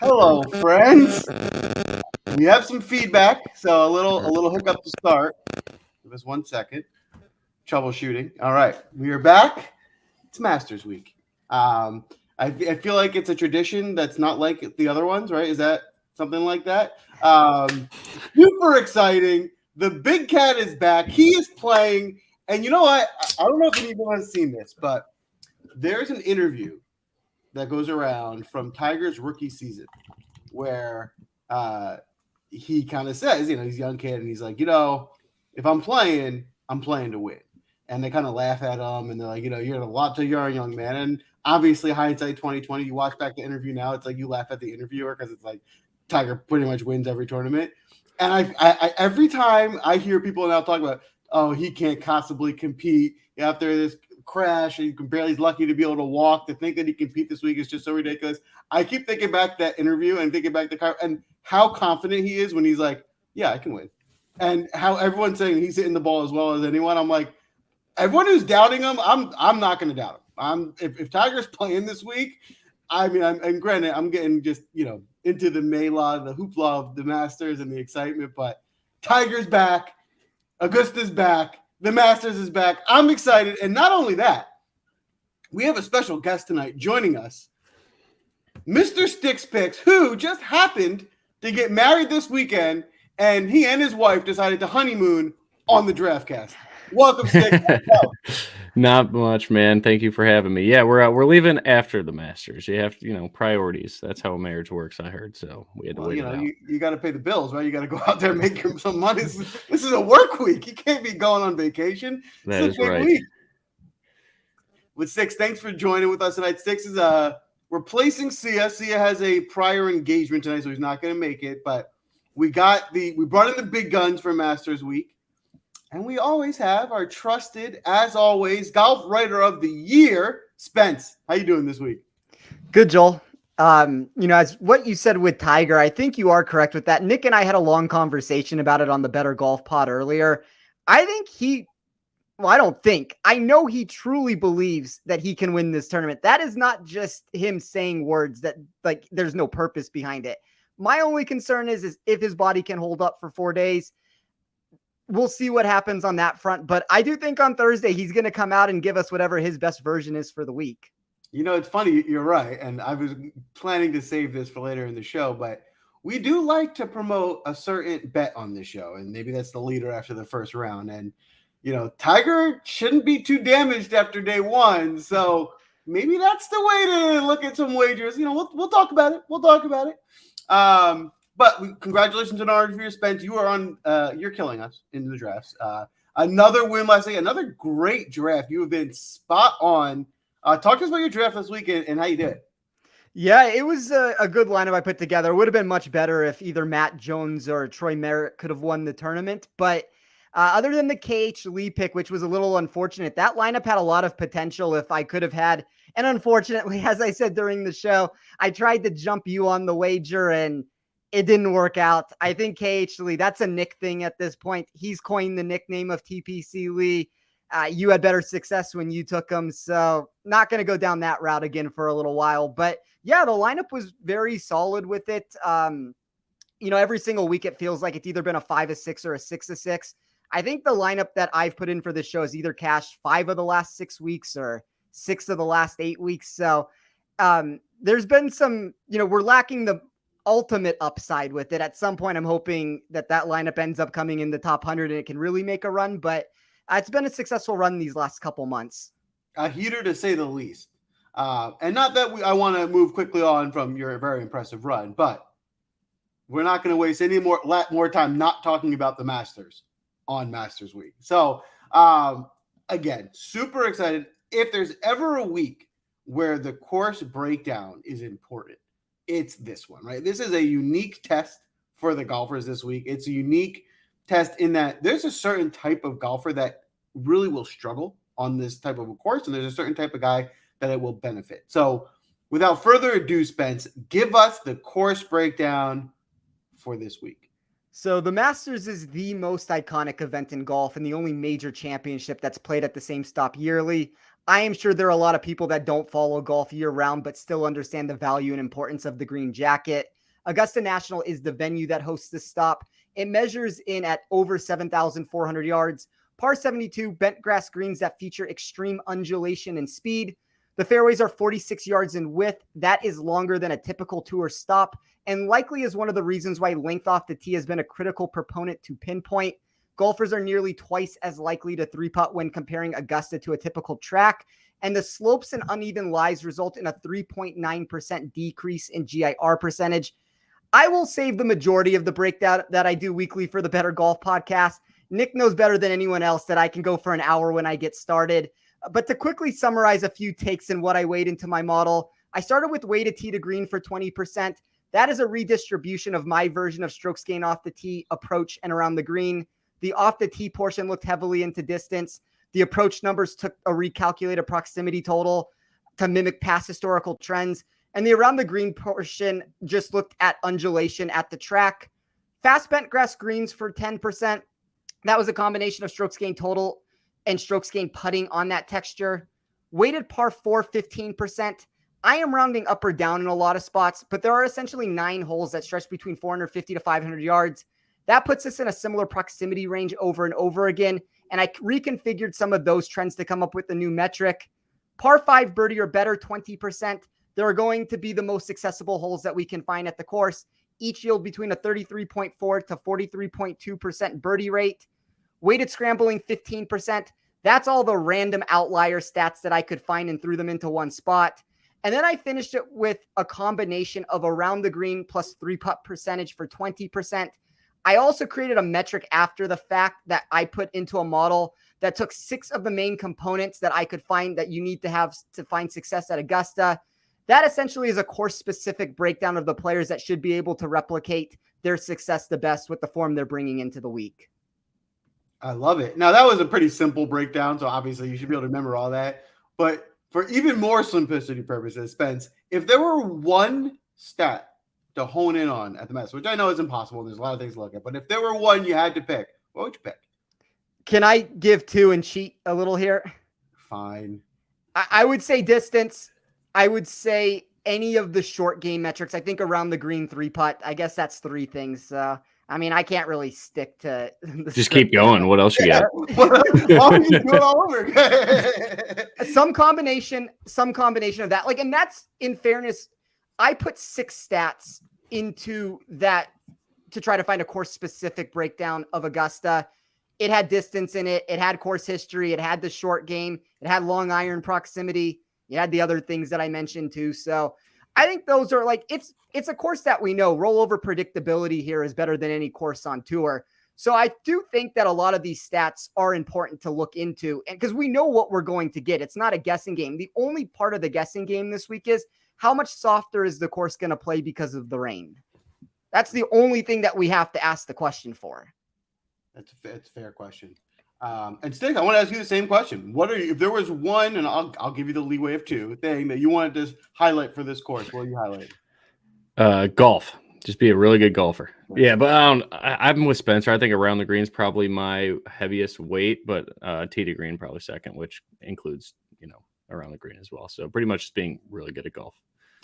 Hello, friends. We have some feedback, so a little hiccup to start. Give us 1 second. Troubleshooting. All right, we are back. It's Masters Week. I feel like it's a tradition that's not like the other ones, right? Is that something like that? Super exciting. The big cat is back. He is playing, and you know what? I don't know if anyone has seen this, but there's an interview that goes around from Tiger's rookie season where he kind of says, he's a young kid, and he's like, if I'm playing to win. And they kind of laugh at him, and they're like, you're a lot too young man. And obviously, hindsight 2020, you watch back the interview now, it's like you laugh at the interviewer because it's like Tiger pretty much wins every tournament. And I every time I hear people now talk about, oh, he can't possibly compete after this crash, and he's lucky to be able to walk. To think that he compete this week is just so ridiculous. I keep thinking back to that interview and thinking back to and how confident he is when he's like, yeah, I can win. And how everyone's saying he's hitting the ball as well as anyone. I'm like, everyone who's doubting him, I'm not going to doubt him. If Tiger's playing this week, and granted, I'm getting just into the Mayla, the hoopla of the Masters and the excitement, but Tiger's back, Augusta's back, the Masters is back. I'm excited, and not only that, we have a special guest tonight joining us, Mr. Sticks Picks, who just happened to get married this weekend, and he and his wife decided to honeymoon on the DraftCast. Welcome, Sticks. Not much, man. Thank you for having me. Yeah, we're leaving after the Masters. You have to, priorities. That's how a marriage works, I heard. So we had to wait it out. You got to pay the bills, right? You got to go out there and make some money. This is a work week. You can't be going on vacation. That is right. Week. With Sticks, thanks for joining with us tonight. Sticks is replacing Sia. Sia has a prior engagement tonight, so he's not going to make it. But we brought in the big guns for Masters Week. And we always have our trusted, as always, golf writer of the year, Spence. How you doing this week? Good, Joel. As what you said with Tiger, I think you are correct with that. Nick and I had a long conversation about it on the Better Golf Pod earlier. I know he truly believes that he can win this tournament. That is not just him saying words that there's no purpose behind it. My only concern is if his body can hold up for 4 days. We'll see what happens on that front. But I do think on Thursday, he's going to come out and give us whatever his best version is for the week. It's funny. You're right. And I was planning to save this for later in the show, but we do like to promote a certain bet on this show. And maybe that's the leader after the first round. And, Tiger shouldn't be too damaged after day one. So maybe that's the way to look at some wagers. We'll talk about it. But congratulations on our interview, Spence. You are on. You're killing us in the drafts. Another win last night. Another great draft. You have been spot on. Talk to us about your draft this weekend and how you did. Yeah, it was a good lineup I put together. It would have been much better if either Matt Jones or Troy Merritt could have won the tournament. But other than the KH Lee pick, which was a little unfortunate, that lineup had a lot of potential if I could have had. And unfortunately, as I said during the show, I tried to jump you on the wager and it didn't work out. I think KH Lee, that's a Nick thing at this point. He's coined the nickname of TPC Lee. You had better success when you took him. So not going to go down that route again for a little while. But yeah, the lineup was very solid with it. Every single week it feels like it's either been a 5-6 or a 6-6. I think the lineup that I've put in for this show has either cashed 5 of the last 6 weeks or 6 of the last 8 weeks. So there's been some, we're lacking the ultimate upside with it. At some point, I'm hoping that lineup ends up coming in the top 100 and it can really make a run. But it's been a successful run these last couple months. A heater to say the least. And not that I want to move quickly on from your very impressive run, but we're not going to waste any more time not talking about the Masters on Masters Week. So again, super excited. If there's ever a week where the course breakdown is important, it's this one, right? This is a unique test for the golfers this week. It's a unique test in that there's a certain type of golfer that really will struggle on this type of a course, and there's a certain type of guy that it will benefit. So without further ado, Spence, give us the course breakdown for this week. So the Masters is the most iconic event in golf and the only major championship that's played at the same stop yearly. I am sure there are a lot of people that don't follow golf year round, but still understand the value and importance of the green jacket. Augusta National is the venue that hosts this stop. It measures in at over 7,400 yards, par 72 bent grass greens that feature extreme undulation and speed. The fairways are 46 yards in width. That is longer than a typical tour stop, and likely is one of the reasons why length off the tee has been a critical proponent to pinpoint. Golfers are nearly twice as likely to three-putt when comparing Augusta to a typical track, and the slopes and uneven lies result in a 3.9% decrease in GIR percentage. I will save the majority of the breakdown that I do weekly for the Better Golf podcast. Nick knows better than anyone else that I can go for an hour when I get started. But to quickly summarize a few takes and what I weighed into my model, I started with weighted tee to green for 20%. That is a redistribution of my version of strokes gained off the tee, approach, and around the green. The off the tee portion looked heavily into distance. The approach numbers took a recalculated proximity total to mimic past historical trends. And the around the green portion just looked at undulation at the track. Fast bent grass greens for 10%. That was a combination of strokes gained total and strokes gained putting on that texture. Weighted par 4, 15%. I am rounding up or down in a lot of spots, but there are essentially 9 holes that stretch between 450 to 500 yards. That puts us in a similar proximity range over and over again, and I reconfigured some of those trends to come up with a new metric. Par 5 birdie or better, 20%. There are going to be the most accessible holes that we can find at the course. Each yield between a 33.4 to 43.2% birdie rate. Weighted scrambling, 15%. That's all the random outlier stats that I could find and threw them into one spot. And then I finished it with a combination of around the green plus 3-putt percentage for 20%. I also created a metric after the fact that I put into a model that took 6 of the main components that I could find that you need to have to find success at Augusta. That essentially is a course-specific breakdown of the players that should be able to replicate their success the best with the form they're bringing into the week. I love it. Now, that was a pretty simple breakdown, so obviously you should be able to remember all that. But for even more simplicity purposes, Spence, if there were one stat to hone in on at the Masters, which I know is impossible, there's a lot of things to look at, but if there were one you had to pick, what would you pick? Can I give 2 and cheat a little here? Fine. I would say distance. I would say any of the short game metrics. I think around the green 3-putt. I guess that's 3 things. I mean, I can't really stick to the Just keep going. What else you got? Why don't you do it all over? Some combination of that. Like, and that's, in fairness, I put 6 stats into that to try to find a course-specific breakdown of Augusta. It had distance in it. It had course history. It had the short game. It had long iron proximity. It had the other things that I mentioned too. So I think those are like, it's a course that we know. Rollover predictability here is better than any course on tour. So I do think that a lot of these stats are important to look into, and because we know what we're going to get. It's not a guessing game. The only part of the guessing game this week is how much softer is the course going to play because of the rain. That's the only thing that we have to ask the question for. That's a fair question. And Stick, I want to ask you the same question. What are you, if there was one, and I'll give you the leeway of 2 thing that you wanted to highlight for this course, what are you highlighting? Golf. Just be a really good golfer. Yeah, but I'm with Spencer. I think around the green is probably my heaviest weight, but tee to green probably second, which includes, around the green as well. So pretty much just being really good at golf.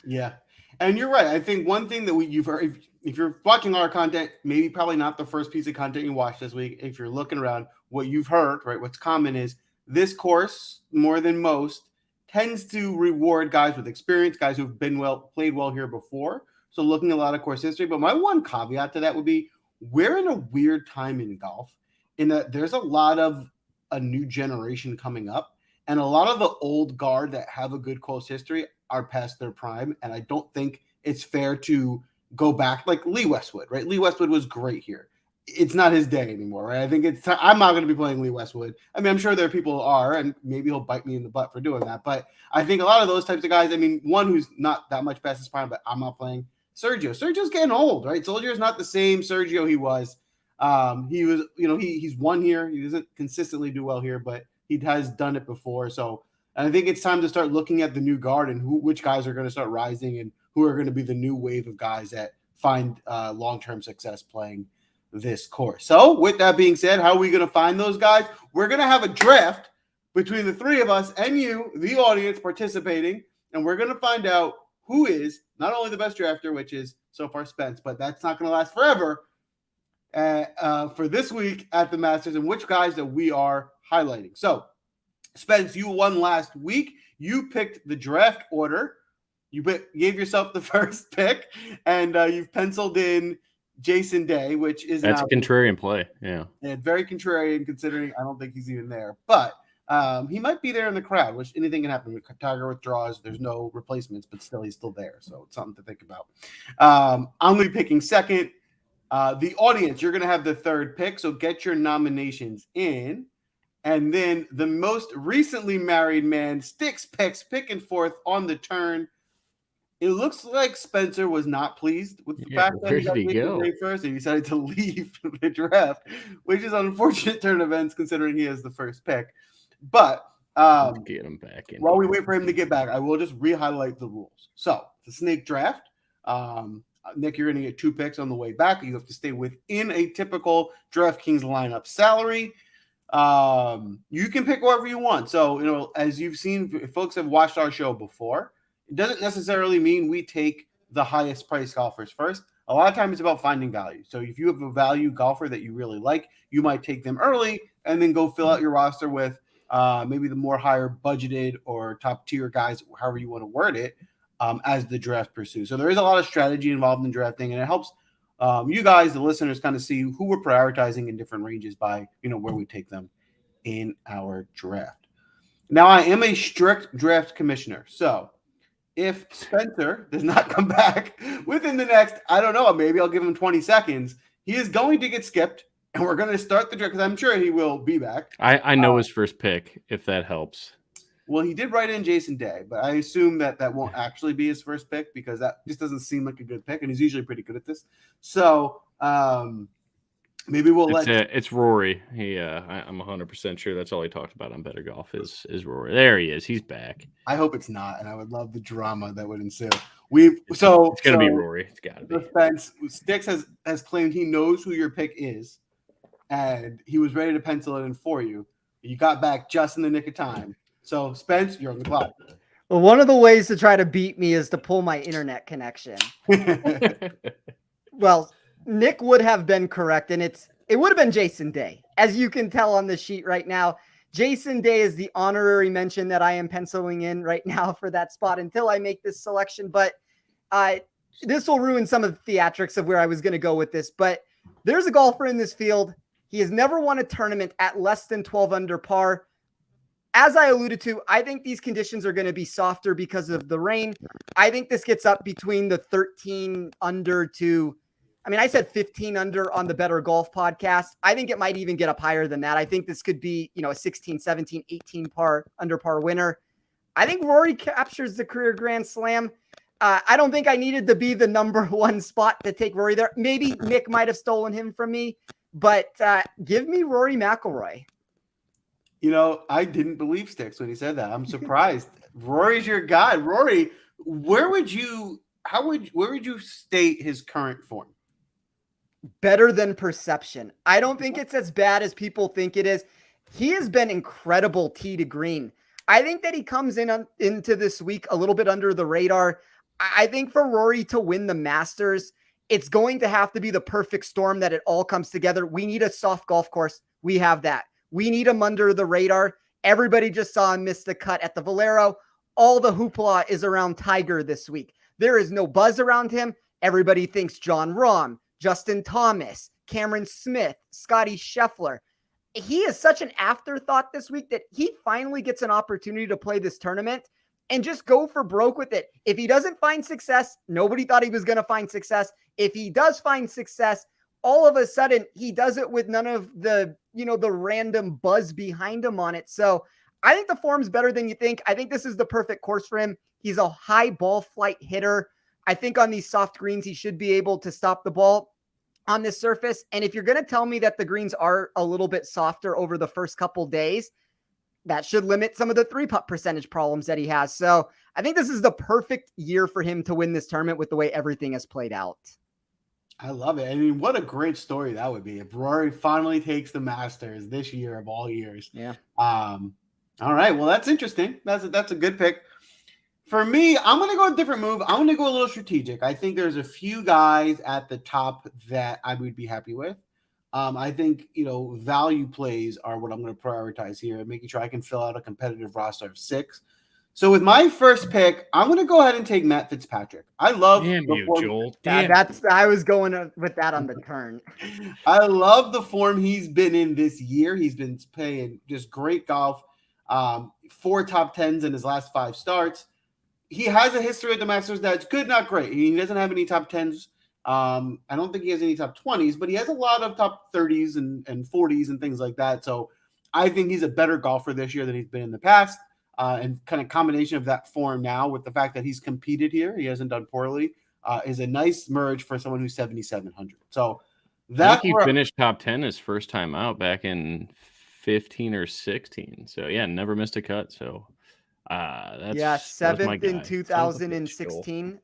Yeah. And you're right. I think one thing that you've heard, if you're watching our content, maybe probably not the first piece of content you watched this week. If you're looking around, what you've heard, right, what's common is this course, more than most, tends to reward guys with experience, guys who've played well here before. So looking at a lot of course history. But my one caveat to that would be we're in a weird time in golf in that there's a lot of a new generation coming up. And a lot of the old guard that have a good course history are past their prime. And I don't think it's fair to go back like Lee Westwood, right? Lee Westwood was great here. It's not his day anymore, right? I think I'm not going to be playing Lee Westwood. I mean, I'm sure there are people who are, and maybe he'll bite me in the butt for doing that. But I think a lot of those types of guys, I mean, one who's not that much past his prime, but I'm not playing Sergio. Sergio's getting old, right? Sergio's not the same Sergio he was. He was, he's won here. He doesn't consistently do well here, but he has done it before. So I think it's time to start looking at the new guard and which guys are going to start rising and who are going to be the new wave of guys that find long-term success playing this course. So with that being said, how are we going to find those guys? We're going to have a draft, between the three of us and you, the audience, participating, and we're going to find out who is not only the best drafter, which is so far Spence, but that's not going to last forever for this week at the Masters, and which guys that we are highlighting. So, Spence, you won last week. You picked the draft order. You gave yourself the first pick, and you've penciled in Jason Day, which is that's a contrarian play. Yeah, and very contrarian considering I don't think he's even there, but he might be there in the crowd, which anything can happen. Tiger withdraws, there's no replacements, but still he's still there, so it's something to think about. I'm going to be picking second. The audience, you're going to have the third pick, so get your nominations in. And then the most recently married man, Sticks picks, picking fourth on the turn. It looks like Spencer was not pleased with the fact that he got picked first and he decided to leave the draft, which is an unfortunate turn of events considering he has the first pick. But get him back in. While we wait for him to get back, I will just re-highlight the rules. So it's a snake draft. Nick, you're going to get 2 picks on the way back. You have to stay within a typical DraftKings lineup salary. You can pick whoever you want. So, as you've seen, if folks have watched our show before, it doesn't necessarily mean we take the highest price golfers first. A lot of times it's about finding value. So if you have a value golfer that you really like, you might take them early and then go fill out your roster with maybe the more higher budgeted or top tier guys, however you want to word it, as the draft pursues. So there is a lot of strategy involved in drafting, and it helps you guys, the listeners, kind of see who we're prioritizing in different ranges by, where we take them in our draft. Now, I am a strict draft commissioner. So if Spencer does not come back within the next, I don't know, maybe I'll give him 20 seconds, he is going to get skipped, and we're going to start the draft because I'm sure he will be back. I know his first pick, if that helps. Well, he did write in Jason Day, but I assume that won't actually be his first pick because that just doesn't seem like a good pick, and he's usually pretty good at this. So maybe it's Rory. I'm 100% sure that's all he talked about on Better Golf is Rory. There he is. He's back. I hope it's not, and I would love the drama that would ensue. It's gonna be Rory. It's gotta be. Sticks has claimed he knows who your pick is, and he was ready to pencil it in for you. You got back just in the nick of time. So, Spence, you're on the clock. Well, one of the ways to try to beat me is to pull my internet connection. Well, Nick would have been correct, and it would have been Jason Day. As you can tell on the sheet right now, Jason Day is the honorary mention that I am penciling in right now for that spot until I make this selection. But this will ruin some of the theatrics of where I was going to go with this. But there's a golfer in this field. He has never won a tournament at less than 12 under par. As I alluded to, I think these conditions are going to be softer because of the rain. I think this gets up between the 13 under to, I said 15 under on the Better Golf podcast. I think it might even get up higher than that. I think this could be, a 16, 17, 18 under par winner. I think Rory captures the career Grand Slam. I don't think I needed to be the number 1 spot to take Rory there. Maybe Nick might have stolen him from me, but give me Rory Mcilroy. I didn't believe Sticks when he said that. I'm surprised. Rory's your guy. Rory, where would you state his current form? Better than perception. I don't think it's as bad as people think it is. He has been incredible tee to green. I think that he comes into this week a little bit under the radar. I think for Rory to win the Masters, it's going to have to be the perfect storm that it all comes together. We need a soft golf course. We have that. We need him under the radar. Everybody just saw him miss the cut at the Valero. All the hoopla is around Tiger this week. There is no buzz around him. Everybody thinks Jon Rahm, Justin Thomas, Cameron Smith, Scotty Scheffler. He is such an afterthought this week that he finally gets an opportunity to play this tournament and just go for broke with it. If he doesn't find success, nobody thought he was going to find success. If he does find success, all of a sudden he does it with none of the, the random buzz behind him on it. So I think the form's better than you think. I think this is the perfect course for him. He's a high ball flight hitter. I think on these soft greens, he should be able to stop the ball on this surface. And if you're going to tell me that the greens are a little bit softer over the first couple days, that should limit some of the 3-putt percentage problems that he has. So I think this is the perfect year for him to win this tournament with the way everything has played out. I love it. What a great story that would be if Rory finally takes the Masters this year of all years. Yeah. All right. Well, that's interesting. That's a good pick. For me, I'm going to go a different move. I'm going to go a little strategic. I think there's a few guys at the top that I would be happy with. I think, value plays are what I'm going to prioritize here, making sure I can fill out a competitive roster of 6. So with my first pick, I'm going to go ahead and take Matt Fitzpatrick. I love Damn the you, form. Joel. Yeah, Damn. I was going with that on the turn. I love the form he's been in this year. He's been playing just great golf. 4 top 10s in his last 5 starts. He has a history at the Masters that's good, not great. He doesn't have any top 10s. I don't think he has any top 20s, but he has a lot of top 30s and 40s and things like that. So I think he's a better golfer this year than he's been in the past. And kind of combination of that form now with the fact that he's competed here, he hasn't done poorly, is a nice merge for someone who's 7,700. So I think he finished top 10 his first time out back in 15 or 16. So yeah, never missed a cut. So that's 7th in 2016.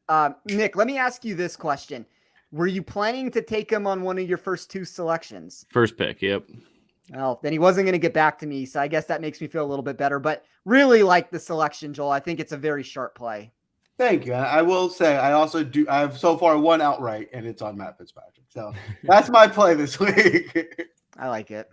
Nick, let me ask you this question. Were you planning to take him on one of your first 2 selections? First pick, yep. Well, then he wasn't going to get back to me, so I guess that makes me feel a little bit better. But really like the selection, Joel. I think it's a very sharp play. Thank you. I will say I also do. I have so far one outright, and it's on Matt Fitzpatrick. So that's my play this week. I like it.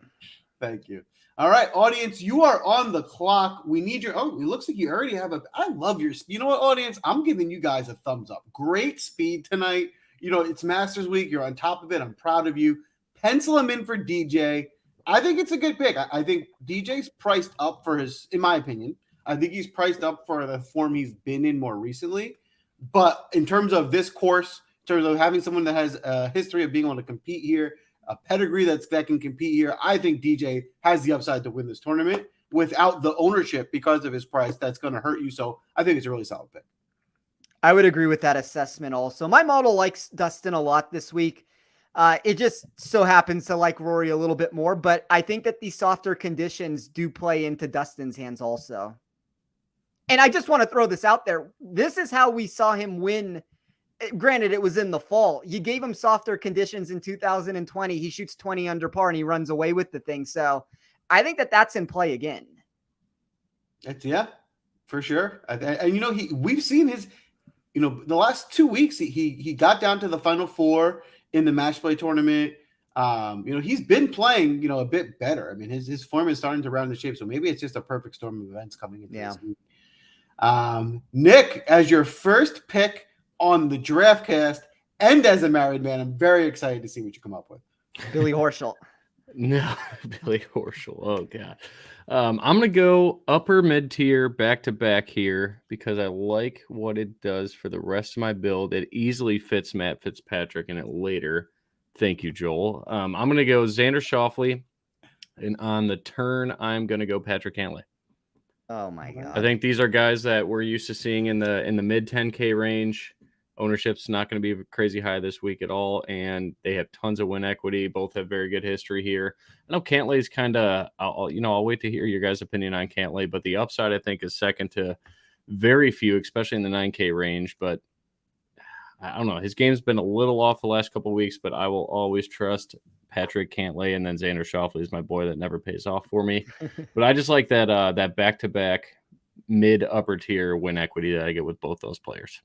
Thank you. All right, audience, you are on the clock. We need your. Oh, it looks like you already have a. I love your. You know what, audience? I'm giving you guys a thumbs up. Great speed tonight. It's Masters Week. You're on top of it. I'm proud of you. Pencil him in for DJ. I think it's a good pick. I think DJ's priced up for his, in my opinion. I think he's priced up for the form he's been in more recently. But in terms of this course, in terms of having someone that has a history of being able to compete here, a pedigree that can compete here, I think DJ has the upside to win this tournament without the ownership because of his price. That's going to hurt you. So I think it's a really solid pick. I would agree with that assessment also. My model likes Dustin a lot this week. It just so happens to like Rory a little bit more, but I think that these softer conditions do play into Dustin's hands also. And I just want to throw this out there. This is how we saw him win. Granted, it was in the fall. You gave him softer conditions in 2020. He shoots 20 under par and he runs away with the thing. So I think that that's in play again. Yeah, for sure. And we've seen his, the last 2 weeks, he got down to the Final Four in the match play tournament. He's been playing, a bit better. I mean, his form is starting to round the shape. So maybe it's just a perfect storm of events coming into this week. Nick, as your first pick on the DraftCast and as a married man, I'm very excited to see what you come up with. Billy Horschel. No, Billy Horschel. Oh, God. I'm going to go upper mid-tier back-to-back here because I like what it does for the rest of my build. It easily fits Matt Fitzpatrick in it later. Thank you, Joel. I'm going to go Xander Schauffele, and on the turn, I'm going to go Patrick Cantlay. Oh, my God. I think these are guys that we're used to seeing in the mid 10K range. Ownership's not going to be crazy high this week at all, and they have tons of win equity. Both have very good history here. I know Cantlay's kind of, I'll wait to hear your guys' opinion on Cantlay, but the upside I think is second to very few, especially in the 9K range. But I don't know. His game's been a little off the last couple of weeks, but I will always trust Patrick Cantlay, and then Xander Schauffele is my boy that never pays off for me. But I just like that back-to-back mid-upper tier win equity that I get with both those players.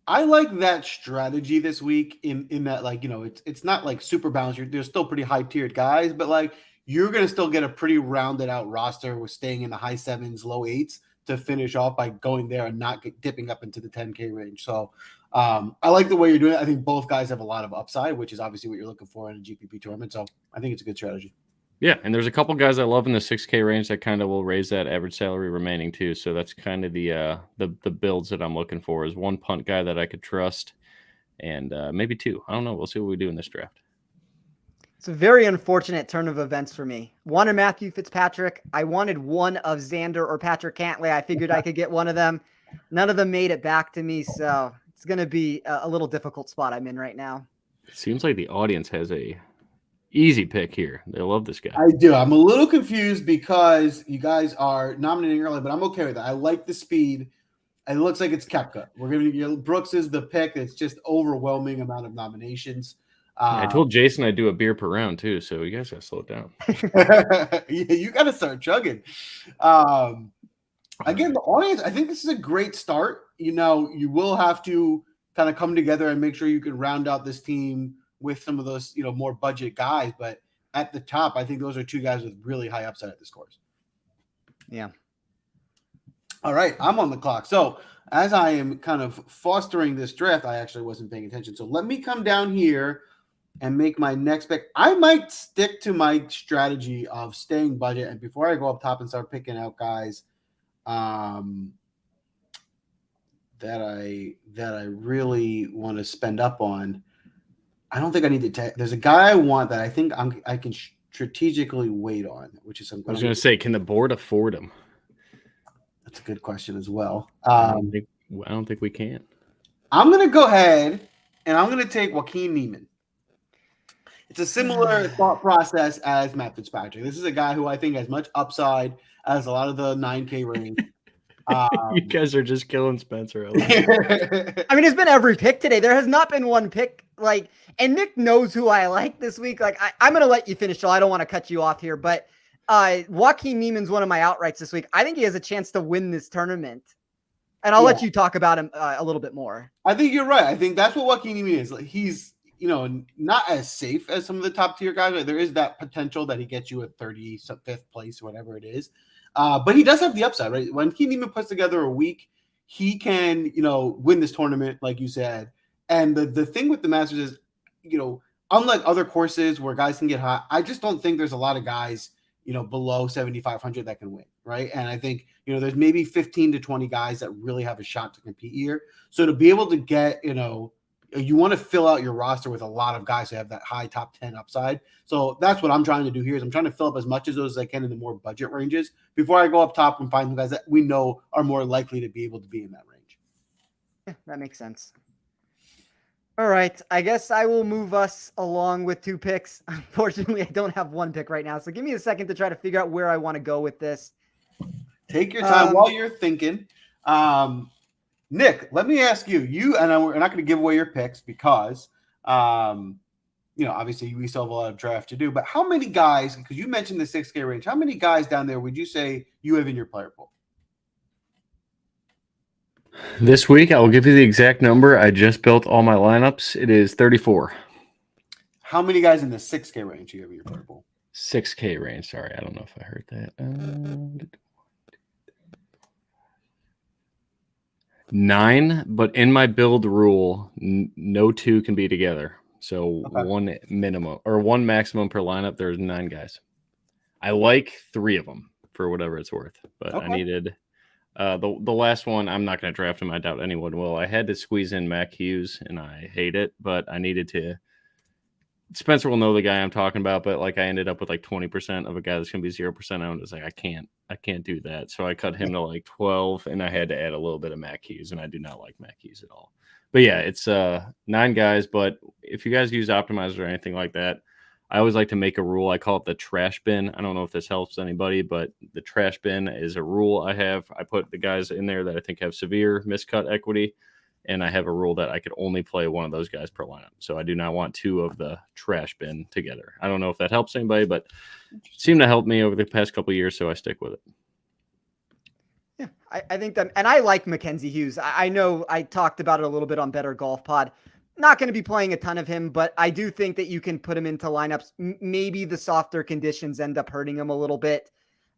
I like that strategy this week in that, it's not like super balanced. There's still pretty high tiered guys, but you're going to still get a pretty rounded out roster with staying in the high 7s, low 8s to finish off by going there and not dipping up into the 10K range. So I like the way you're doing it. I think both guys have a lot of upside, which is obviously what you're looking for in a GPP tournament. So I think it's a good strategy. Yeah, and there's a couple guys I love in the 6K range that kind of will raise that average salary remaining too. So that's kind of the builds that I'm looking for is one punt guy that I could trust and maybe 2. I don't know. We'll see what we do in this draft. It's a very unfortunate turn of events for me. Wanted Matthew Fitzpatrick. I wanted one of Xander or Patrick Cantlay. I figured I could get one of them. None of them made it back to me, so it's going to be a little difficult spot I'm in right now. It seems like the audience has a easy pick here. They love this guy. I do. I'm a little confused because you guys are nominating early, but I'm okay with that. I like the speed. It looks like it's Koepka. We're going to Brooks is the pick. It's just overwhelming amount of nominations. I told Jason I'd do a beer per round too, so you guys got to slow it down. You got to start chugging. Again, the audience, I think this is a great start. You will have to kind of come together and make sure you can round out this team with some of those, more budget guys. But at the top, I think those are two guys with really high upside at this course. Yeah. All right, I'm on the clock. So as I am kind of fostering this draft, I actually wasn't paying attention. So let me come down here and make my next pick. I might stick to my strategy of staying budget. And before I go up top and start picking out guys that I really want to spend up on, I don't think I need to there's a guy I want that I think I can strategically wait on, which is I was going to say, can the board afford him? That's a good question as well. I don't think we can. I'm going to go ahead and I'm going to take Joaquin Niemann. It's a similar thought process as Matt Fitzpatrick. This is a guy who I think has much upside as a lot of the 9K range. You guys are just killing Spencer. I mean, it's been every pick today. There has not been one pick and Nick knows who I like this week. I'm going to let you finish, so I don't want to cut you off here, but Joaquin Niemann's one of my outrights this week. I think he has a chance to win this tournament, and I'll let you talk about him a little bit more. I think you're right. I think that's what Joaquin Niemann is. He's, not as safe as some of the top tier guys. Like, there is that potential that he gets you at 35th place, whatever it is. But he does have the upside, right? When Joaquin Niemann puts together a week, he can, win this tournament, like you said. And the thing with the Masters is, unlike other courses where guys can get hot, I just don't think there's a lot of guys, below 7,500 that can win, right? And I think, there's maybe 15 to 20 guys that really have a shot to compete here. So to be able to get, you want to fill out your roster with a lot of guys who have that high top 10 upside. So that's what I'm trying to do here is I'm trying to fill up as much of those as I can in the more budget ranges before I go up top and find some guys that we know are more likely to be able to be in that range. Yeah, that makes sense. All right. I guess I will move us along with two picks. Unfortunately, I don't have one pick right now. So give me a second to try to figure out where I want to go with this. Take your time while you're thinking. Nick, let me ask you, and we're not going to give away your picks because, obviously we still have a lot of draft to do, but how many guys, because you mentioned the 6K range, how many guys down there would you say you have in your player pool? This week, I will give you the exact number. I just built all my lineups. It is 34. How many guys in the 6K range do you have in your player pool? 6K range. Sorry, I don't know if I heard that. 9, but in my build rule, no two can be together. So one minimum or one maximum per lineup. There's 9 guys. I like 3 of them for whatever it's worth, but I needed the last one. I'm not going to draft him. I doubt anyone will. I had to squeeze in Mack Hughes, and I hate it, but I needed to. Spencer will know the guy I'm talking about, but I ended up with 20% of a guy that's going to be 0%. I'm just I can't do that. So I cut him to 12, and I had to add a little bit of Mack Hughes, and I do not like Mack Hughes at all. But yeah, it's 9 guys. But if you guys use optimizers or anything like that, I always like to make a rule. I call it the trash bin. I don't know if this helps anybody, but the trash bin is a rule I have. I put the guys in there that I think have severe miscut equity. And I have a rule that I could only play one of those guys per lineup. So I do not want 2 of the trash bin together. I don't know if that helps anybody, but it seemed to help me over the past couple of years, so I stick with it. Yeah, I think that, and I like Mackenzie Hughes. I know I talked about it a little bit on Better Golf Pod. Not going to be playing a ton of him, but I do think that you can put him into lineups. Maybe the softer conditions end up hurting him a little bit,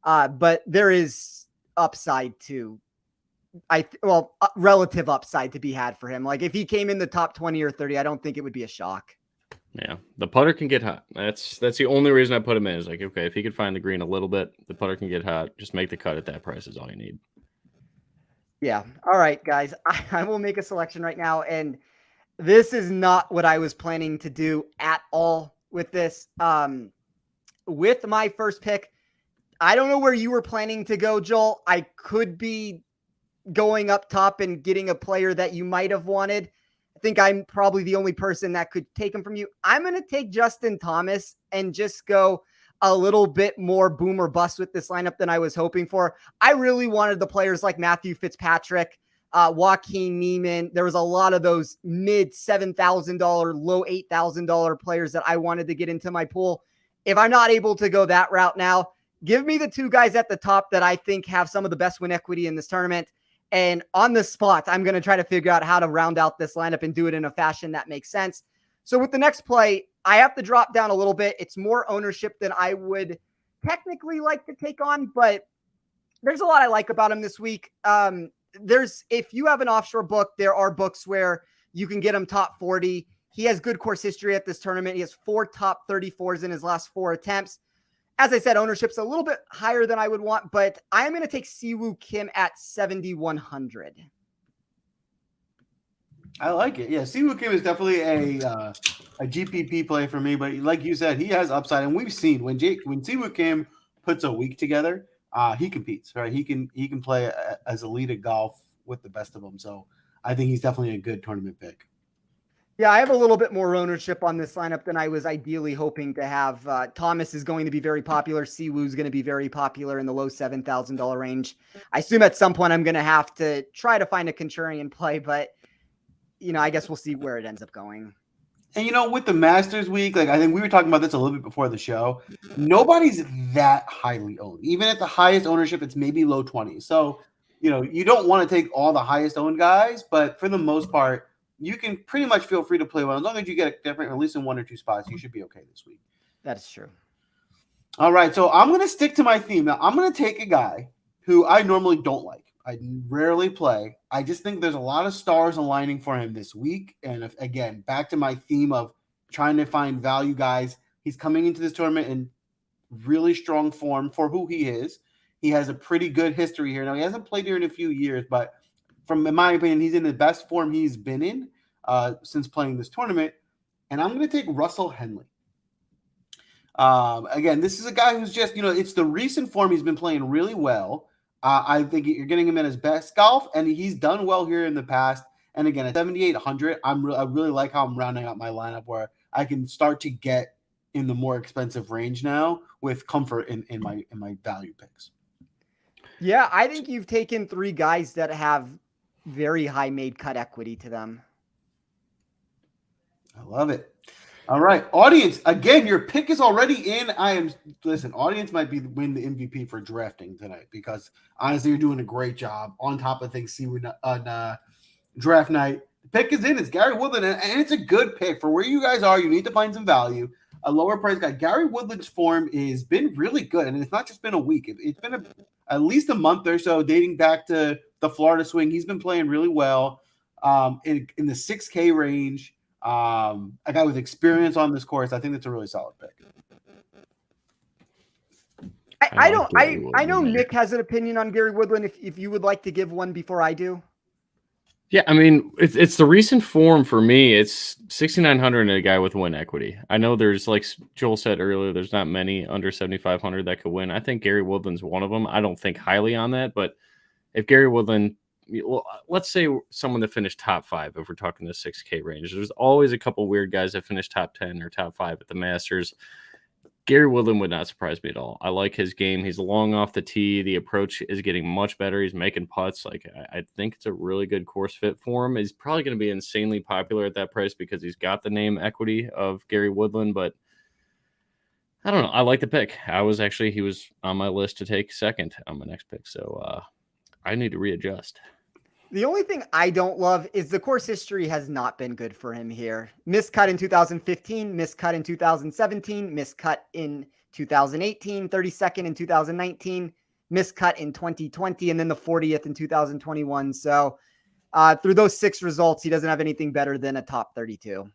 but there is upside too. Relative upside to be had for him. If he came in the top 20 or 30, I don't think it would be a shock. Yeah, the putter can get hot. That's the only reason I put him in. Is okay, if he could find the green a little bit, the putter can get hot. Just make the cut at that price is all you need. Yeah. All right, guys. I will make a selection right now, and this is not what I was planning to do at all with this. With my first pick, I don't know where you were planning to go, Joel. I could be going up top and getting a player that you might have wanted. I think I'm probably the only person that could take him from you. I'm going to take Justin Thomas and just go a little bit more boom or bust with this lineup than I was hoping for. I really wanted the players like Matthew Fitzpatrick, Joaquin Neiman. There was a lot of those mid $7,000, low $8,000 players that I wanted to get into my pool. If I'm not able to go that route now, give me the two guys at the top that I think have some of the best win equity in this tournament. And on the spot, I'm going to try to figure out how to round out this lineup and do it in a fashion that makes sense. So with the next play, I have to drop down a little bit. It's more ownership than I would technically like to take on, but there's a lot I like about him this week. If you have an offshore book, there are books where you can get him top 40. He has good course history at this tournament. He has 4 top 34s in his last 4 attempts. As I said, ownership's a little bit higher than I would want, but I am going to take Siwoo Kim at 7,100. I like it. Yeah, Siwoo Kim is definitely a GPP play for me, but like you said, he has upside, and we've seen when Siwoo Kim puts a week together, he competes. Right, he can play as a lead at golf with the best of them. So I think he's definitely a good tournament pick. Yeah, I have a little bit more ownership on this lineup than I was ideally hoping to have. Thomas is going to be very popular. Siwoo is going to be very popular in the low $7,000 range. I assume at some point I'm going to have to try to find a contrarian play, but I guess we'll see where it ends up going. And with the Masters week, I think we were talking about this a little bit before the show. Nobody's that highly owned. Even at the highest ownership, it's maybe low 20s. So, you don't want to take all the highest owned guys, but for the most part, you can pretty much feel free to play one. As long as you get a different, at least in 1 or 2 spots, you should be okay this week. That's true. All right, so I'm going to stick to my theme. Now, I'm going to take a guy who I normally don't like. I rarely play. I just think there's a lot of stars aligning for him this week. And again, back to my theme of trying to find value guys. He's coming into this tournament in really strong form for who he is. He has a pretty good history here. Now, he hasn't played here in a few years, but in my opinion, he's in the best form he's been in since playing this tournament. And I'm going to take Russell Henley. Again, this is a guy who's just, it's the recent form. He's been playing really well. I think you're getting him in his best golf, and he's done well here in the past. And again, at 7,800, I really like how I'm rounding out my lineup where I can start to get in the more expensive range now with comfort in my value picks. Yeah, I think you've taken 3 guys that have very high made cut equity to them. I love it. All right, audience. Again, your pick is already in. Audience might win the MVP for drafting tonight because honestly, you're doing a great job. On top of things, on draft night, the pick is in. It's Gary Woodland, and it's a good pick for where you guys are. You need to find some value. A lower price guy. Gary Woodland's form has been really good, and it's not just been a week. It's been at least a month or so, dating back to the Florida swing. He's been playing really well in the 6K range. A guy with experience on this course. I think that's a really solid pick. I know Nick has an opinion on Gary Woodland. If you would like to give one before I do. Yeah, I mean, it's the recent form for me. It's 6,900 and a guy with win equity. I know there's, like Joel said earlier, there's not many under 7,500 that could win. I think Gary Woodland's one of them. I don't think highly on that, but if Gary Woodland, let's say someone that finished top 5, if we're talking the 6K range, there's always a couple weird guys that finish top 10 or top 5 at the Masters. Gary Woodland would not surprise me at all. I like his game. He's long off the tee. The approach is getting much better. He's making putts. I think it's a really good course fit for him. He's probably going to be insanely popular at that price because he's got the name equity of Gary Woodland, but I don't know. I like the pick. He was on my list to take second on my next pick. So I need to readjust. The only thing I don't love is the course history has not been good for him here. Miscut in 2015, miscut in 2017, miscut in 2018, 32nd in 2019, miscut in 2020, and then the 40th in 2021. So through those 6 results, he doesn't have anything better than a top 32.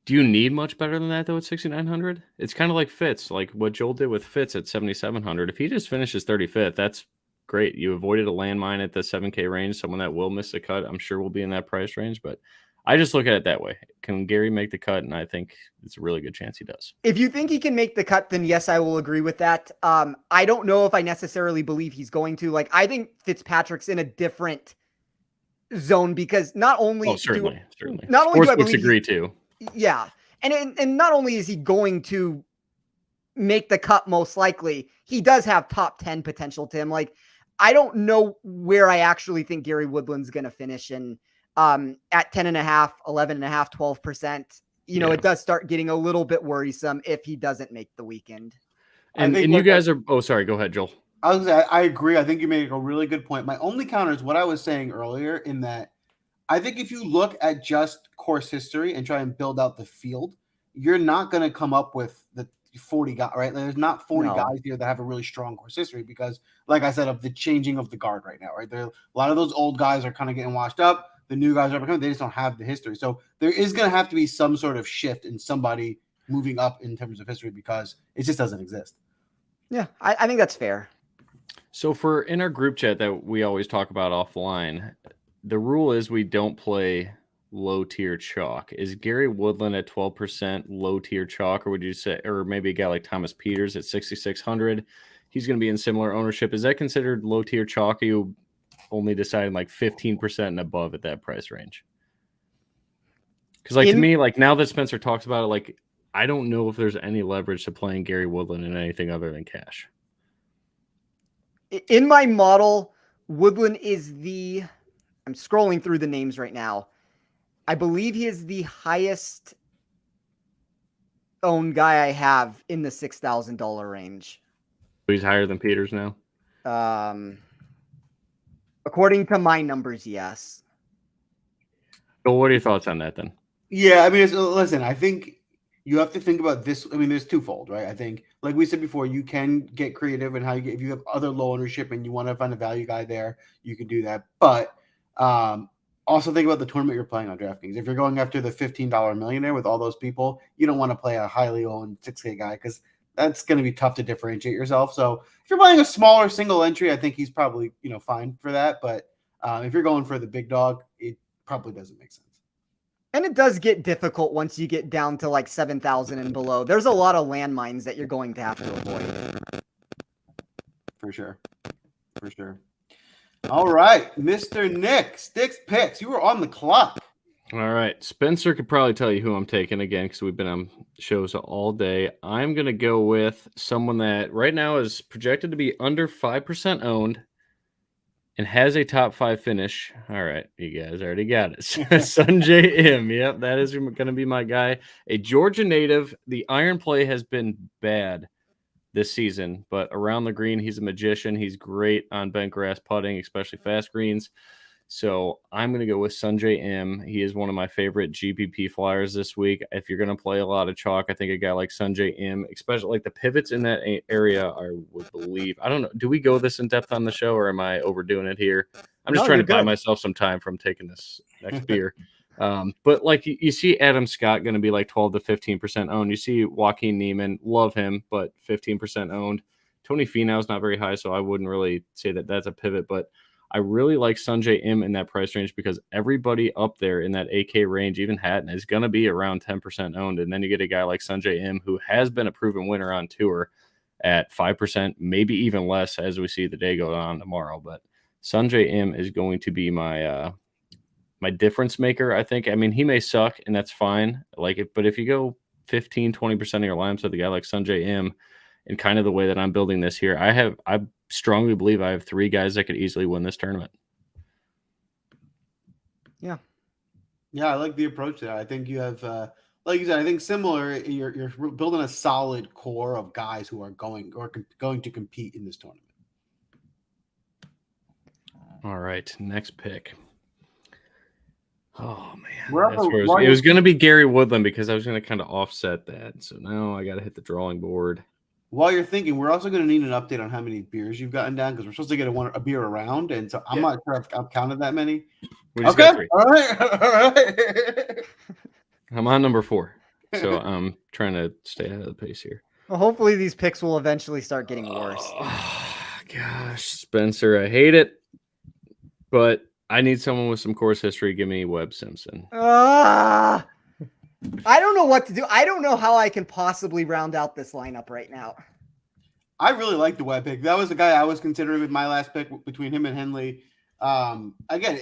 Do you need much better than that, though, at 6,900? It's kind of like Fitz, like what Joel did with Fitz at 7,700. If he just finishes 35th, that's great. You avoided a landmine at the 7K range. Someone that will miss the cut, I'm sure will be in that price range. But I just look at it that way. Can Gary make the cut? And I think it's a really good chance he does. If you think he can make the cut, then yes, I will agree with that. I don't know if I necessarily believe he's going to. I think Fitzpatrick's in a different zone because not only certainly. Not only do I believe agree too. Yeah. And not only is he going to make the cut most likely, he does have top 10 potential, Tim. I don't know where I actually think Gary Woodland's going to finish in at 10.5, 11.5, 12%. It does start getting a little bit worrisome if he doesn't make the weekend. And you guys are, oh, sorry, go ahead, Joel. I agree. I think you made a really good point. My only counter is what I was saying earlier, in that I think if you look at just course history and try and build out the field, you're not going to come up with the 40 guys, right? There's not 40 guys here that have a really strong course history because, like I said, of the changing of the guard right now, right? A lot of those old guys are kind of getting washed up. The new guys are becoming, they just don't have the history. So there is going to have to be some sort of shift in somebody moving up in terms of history because it just doesn't exist. Yeah, I think that's fair. So for in our group chat that we always talk about offline, the rule is we don't play low tier chalk. Is Gary Woodland at 12% low tier chalk, or would you say, or maybe a guy like Thomas Peters at 6,600? He's going to be in similar ownership. Is that considered low tier chalk? Or you only deciding like 15% and above at that price range? Because to me, now that Spencer talks about it, like I don't know if there's any leverage to playing Gary Woodland in anything other than cash. In my model, Woodland is I'm scrolling through the names right now. I believe he is the highest owned guy I have in the $6,000 range. He's higher than Peters now? According to my numbers, yes. So what are your thoughts on that then? Yeah, I mean, listen, I think you have to think about this. I mean, there's twofold, right? I think, like we said before, you can get creative in how you get, if you have other low ownership and you want to find a value guy there, you can do that. But also think about the tournament you're playing on DraftKings. If you're going after the $15 millionaire with all those people, you don't want to play a highly owned 6K guy because that's going to be tough to differentiate yourself. So if you're playing a smaller single entry, I think he's probably, fine for that. But if you're going for the big dog, it probably doesn't make sense. And it does get difficult once you get down to like 7,000 and below. There's a lot of landmines that you're going to have to avoid. For sure. All right, Mr. Nick, Sticks Picks. You were on the clock. All right. Spencer could probably tell you who I'm taking again because we've been on shows all day. I'm going to go with someone that right now is projected to be under 5% owned and has a top 5 finish. All right, you guys already got it. Sungjae Im. Yep, that is going to be my guy. A Georgia native. The iron play has been bad this season, but around the green, he's a magician. He's great on bent grass putting, especially fast greens. So I'm going to go with Sungjae Im. He is one of my favorite GPP flyers this week. If you're going to play a lot of chalk, I think a guy like Sungjae Im, especially like the pivots in that area, I would believe. I don't know. Do we go this in depth on the show, or am I overdoing it here? I'm just trying to buy myself some time from taking this next beer. But like you see Adam Scott going to be like 12 to 15% owned. You see Joaquin Neiman, love him, but 15% owned. Tony Finau is not very high, so I wouldn't really say that that's a pivot, but I really like Sungjae Im in that price range because everybody up there in that AK range, even Hatton, is going to be around 10% owned. And then you get a guy like Sungjae Im who has been a proven winner on tour at 5%, maybe even less as we see the day go on tomorrow. But Sungjae Im is going to be my my difference maker, I think. I mean, he may suck, and that's fine. But if you go 15, 20% of your lineups with a guy like Sungjae Im, and kind of the way that I'm building this here, I strongly believe I have 3 guys that could easily win this tournament. Yeah, I like the approach there. I think you have, like you said, I think similar. You're building a solid core of guys who are going to compete in this tournament. All right, next pick. Oh man, it was going to be Gary Woodland because I was going to kind of offset that. So now I got to hit the drawing board. While you're thinking, we're also going to need an update on how many beers you've gotten down because we're supposed to get a beer around, and so I'm not sure if I've counted that many. Okay, all right. I'm on number 4, so I'm trying to stay ahead of the pace here. Well, hopefully these picks will eventually start getting worse. Oh, gosh, Spencer, I hate it, but I need someone with some course history. Give me Webb Simpson. I don't know what to do. I don't know how I can possibly round out this lineup right now. I really like the Webb pick. That was the guy I was considering with my last pick between him and Henley. Again,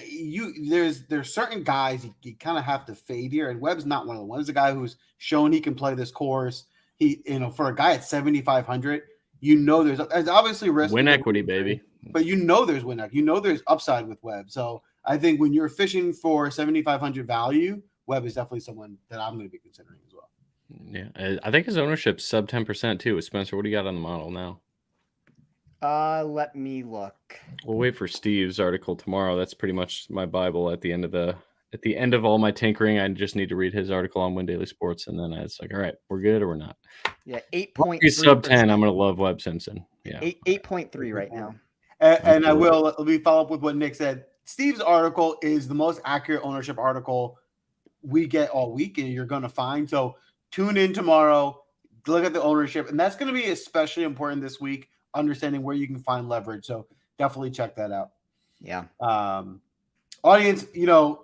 there's certain guys you kind of have to fade here, and Webb's not one of them. Webb's a guy who's shown he can play this course. He, for a guy at 7,500, you know there's obviously risk. Win equity, baby. But you know there's win equity. You know there's upside with Webb. So I think when you're fishing for 7,500 value, Webb is definitely someone that I'm going to be considering as well. Yeah, I think his ownership's sub 10% too. With Spencer, what do you got on the model now? Let me look. We'll wait for Steve's article tomorrow. That's pretty much my Bible at the end of all my tinkering. I just need to read his article on Win Daily Sports, and then it's like, all right, we're good or we're not. Yeah, 8.3. He's sub 10. I'm gonna love Webb Simpson. Yeah, 8.3 right now. And I will let me follow up with what Nick said. Steve's article is the most accurate ownership article we get all week, and you're going to find. So tune in tomorrow, look at the ownership, and that's going to be especially important this week, understanding where you can find leverage. So definitely check that out. Yeah. Audience,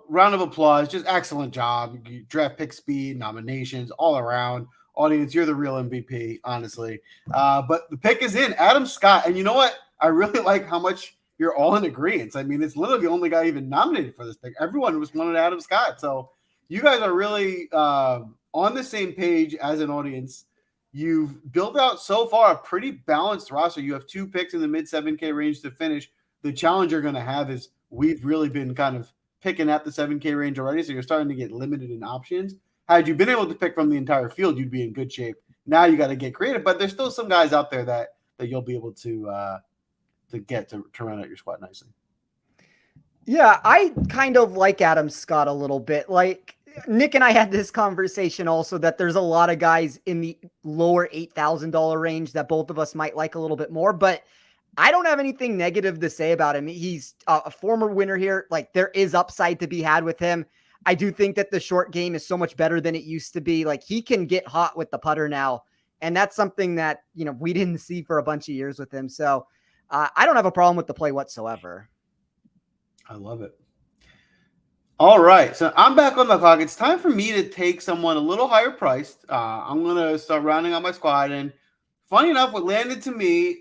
round of applause. Just excellent job. Draft pick speed, nominations, all around. Audience, you're the real MVP, honestly. But the pick is in. Adam Scott. And you know what? I really like how much you're all in agreement. I mean, it's literally the only guy even nominated for this pick. Everyone was wanted Adam Scott. So you guys are really on the same page as an audience. You've built out so far a pretty balanced roster. You have 2 picks in the mid 7K range to finish. The challenge you're going to have is we've really been kind of picking at the 7K range already. So you're starting to get limited in options. Had you been able to pick from the entire field, you'd be in good shape. Now you got to get creative, but there's still some guys out there that you'll be able to get to round out your squad nicely. Yeah, I kind of like Adam Scott a little bit. Like Nick and I had this conversation also that there's a lot of guys in the lower $8,000 range that both of us might like a little bit more, but I don't have anything negative to say about him. He's a former winner here. Like there is upside to be had with him. I do think that the short game is so much better than it used to be. Like he can get hot with the putter now. And that's something that, we didn't see for a bunch of years with him. So I don't have a problem with the play whatsoever. I love it. All right. So I'm back on the clock. It's time for me to take someone a little higher priced. I'm going to start rounding out my squad. And funny enough, what landed to me,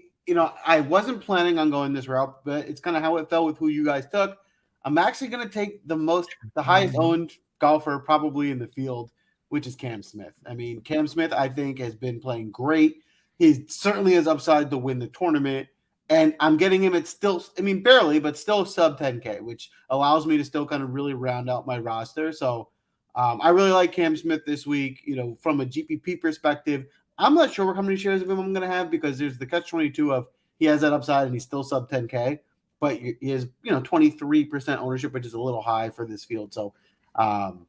I wasn't planning on going this route, but it's kind of how it fell with who you guys took. I'm actually going to take the highest owned golfer probably in the field, which is Cam Smith. I mean, Cam Smith, I think, has been playing great. He certainly has upside to win the tournament. And I'm getting him at still, barely, but still sub 10K, which allows me to still kind of really round out my roster. So I really like Cam Smith this week. From a GPP perspective, I'm not sure how many shares of him I'm going to have because there's the catch-22 of he has that upside and he's still sub 10K, but he is 23% ownership, which is a little high for this field. So I'm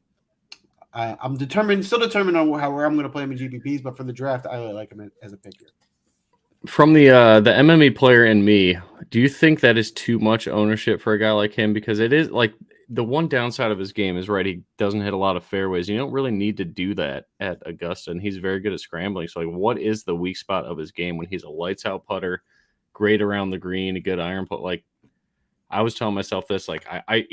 still determined on where I'm going to play him in GPPs, but for the draft, I really like him as a pick here. From the MME player in me, do you think that is too much ownership for a guy like him? Because it is like the one downside of his game is he doesn't hit a lot of fairways. You don't really need to do that at Augusta, and he's very good at scrambling. So what is the weak spot of his game when he's a lights out putter, great around the green, a good iron putt? Like I was telling myself this, like I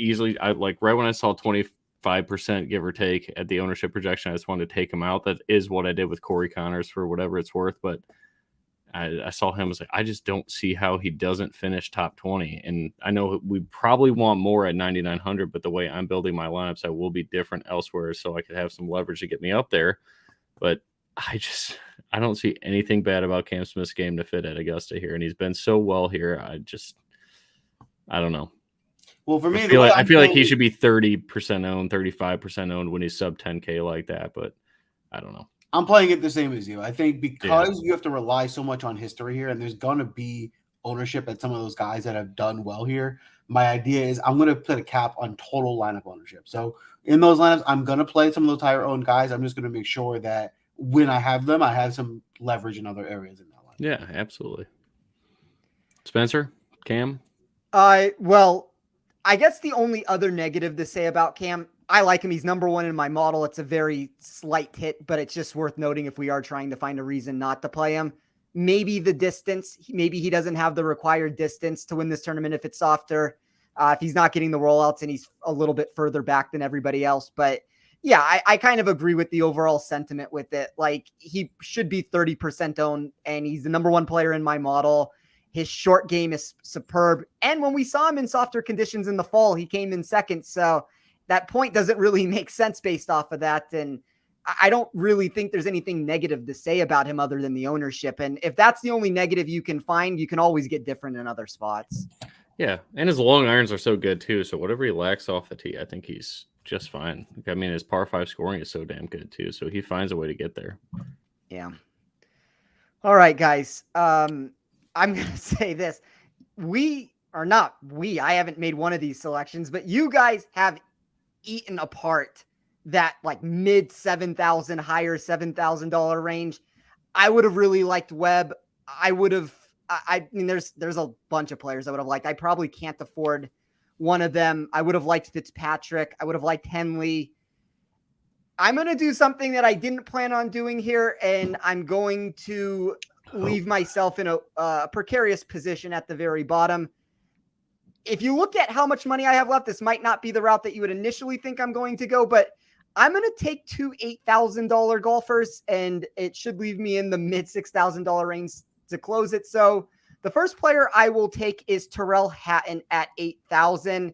like right when I saw 25% give or take at the ownership projection, I just wanted to take him out. That is what I did with Corey Connors for whatever it's worth, but I saw him, I was like, I just don't see how he doesn't finish top 20. And I know we probably want more at 9,900, but the way I'm building my lineups, I will be different elsewhere so I could have some leverage to get me up there. But I don't see anything bad about Cam Smith's game to fit at Augusta here. And he's been so well here. I don't know. Well, for me, I feel like he should be 30% owned, 35% owned when he's sub 10K like that, but I don't know. I'm playing it the same as you. I think because you have to rely so much on history here, and there's going to be ownership at some of those guys that have done well here. My idea is I'm going to put a cap on total lineup ownership. So in those lineups, I'm going to play some of those higher owned guys. I'm just going to make sure that when I have them, I have some leverage in other areas in that lineup. Yeah, absolutely. Spencer, Cam? Well, I guess the only other negative to say about Cam, I like him. He's number one in my model. It's a very slight hit, but it's just worth noting if we are trying to find a reason not to play him. Maybe the distance. Maybe he doesn't have the required distance to win this tournament if it's softer. If he's not getting the rollouts and he's a little bit further back than everybody else. But yeah, I kind of agree with the overall sentiment with it. Like he should be 30% owned and he's the number one player in my model. His short game is superb. And when we saw him in softer conditions in the fall, he came in second. So that point doesn't really make sense based off of that. And I don't really think there's anything negative to say about him other than the ownership. And if that's the only negative you can find, you can always get different in other spots. Yeah, and his long irons are so good too. So whatever he lacks off the tee, I think he's just fine. I mean, his par 5 scoring is so damn good too. So he finds a way to get there. Yeah. All right, guys. I'm gonna say this: I haven't made one of these selections, but you guys have eaten apart that like mid $7,000, higher $7,000 range. I would have really liked Webb. I mean, there's a bunch of players I would have liked. I probably can't afford one of them. I would have liked Fitzpatrick. I would have liked Henley. I'm going to do something that I didn't plan on doing here, and I'm going to leave myself in a precarious position at the very bottom. If you look at how much money I have left, this might not be the route that you would initially think I'm going to go, but I'm going to take two $8,000 golfers, and it should leave me in the mid $6,000 range to close it. So the first player I will take is Terrell Hatton at $8,000.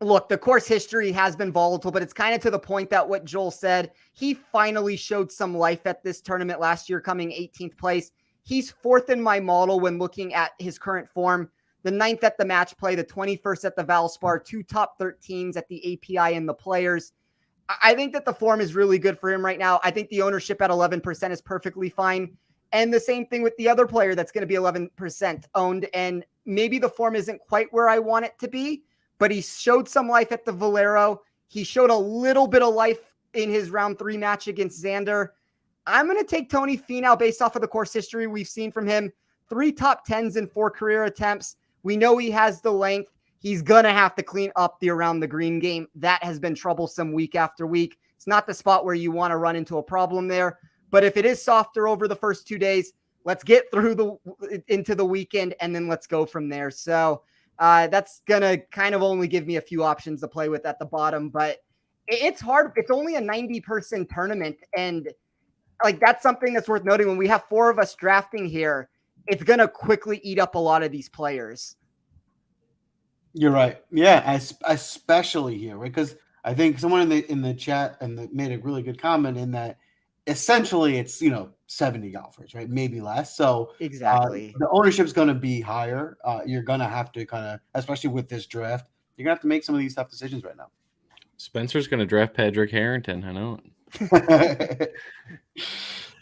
Look, the course history has been volatile, but it's kind of to the point that what Joel said, he finally showed some life at this tournament last year, coming 18th place. He's fourth in my model when looking at his current form. The 9th at the match play, the 21st at the Valspar, 2 top 13s at the API and the Players. I think that the form is really good for him right now. I think the ownership at 11% is perfectly fine. And the same thing with the other player that's going to be 11% owned. And maybe the form isn't quite where I want it to be, but he showed some life at the Valero. He showed a little bit of life in his round 3 match against Xander. I'm going to take Tony Finau based off of the course history we've seen from him. 3 top 10s in 4 career attempts. We know he has the length. He's going to have to clean up the around the green game. That has been troublesome week after week. It's not the spot where you want to run into a problem there. But if it is softer over the first 2 days, let's get through into the weekend, and then let's go from there. So that's going to kind of only give me a few options to play with at the bottom, but it's hard. It's only a 90-person tournament. And like, that's something that's worth noting. When we have 4 of us drafting here, it's going to quickly eat up a lot of these players. You're right. Yeah. Especially here, right? Because I think someone in the chat made a really good comment in that essentially it's, 70 golfers, right? Maybe less. So exactly, the ownership's going to be higher. You're going to have to kind of, especially with this draft, you're going to have to make some of these tough decisions right now. Spencer's going to draft Patrick Harrington. I know it.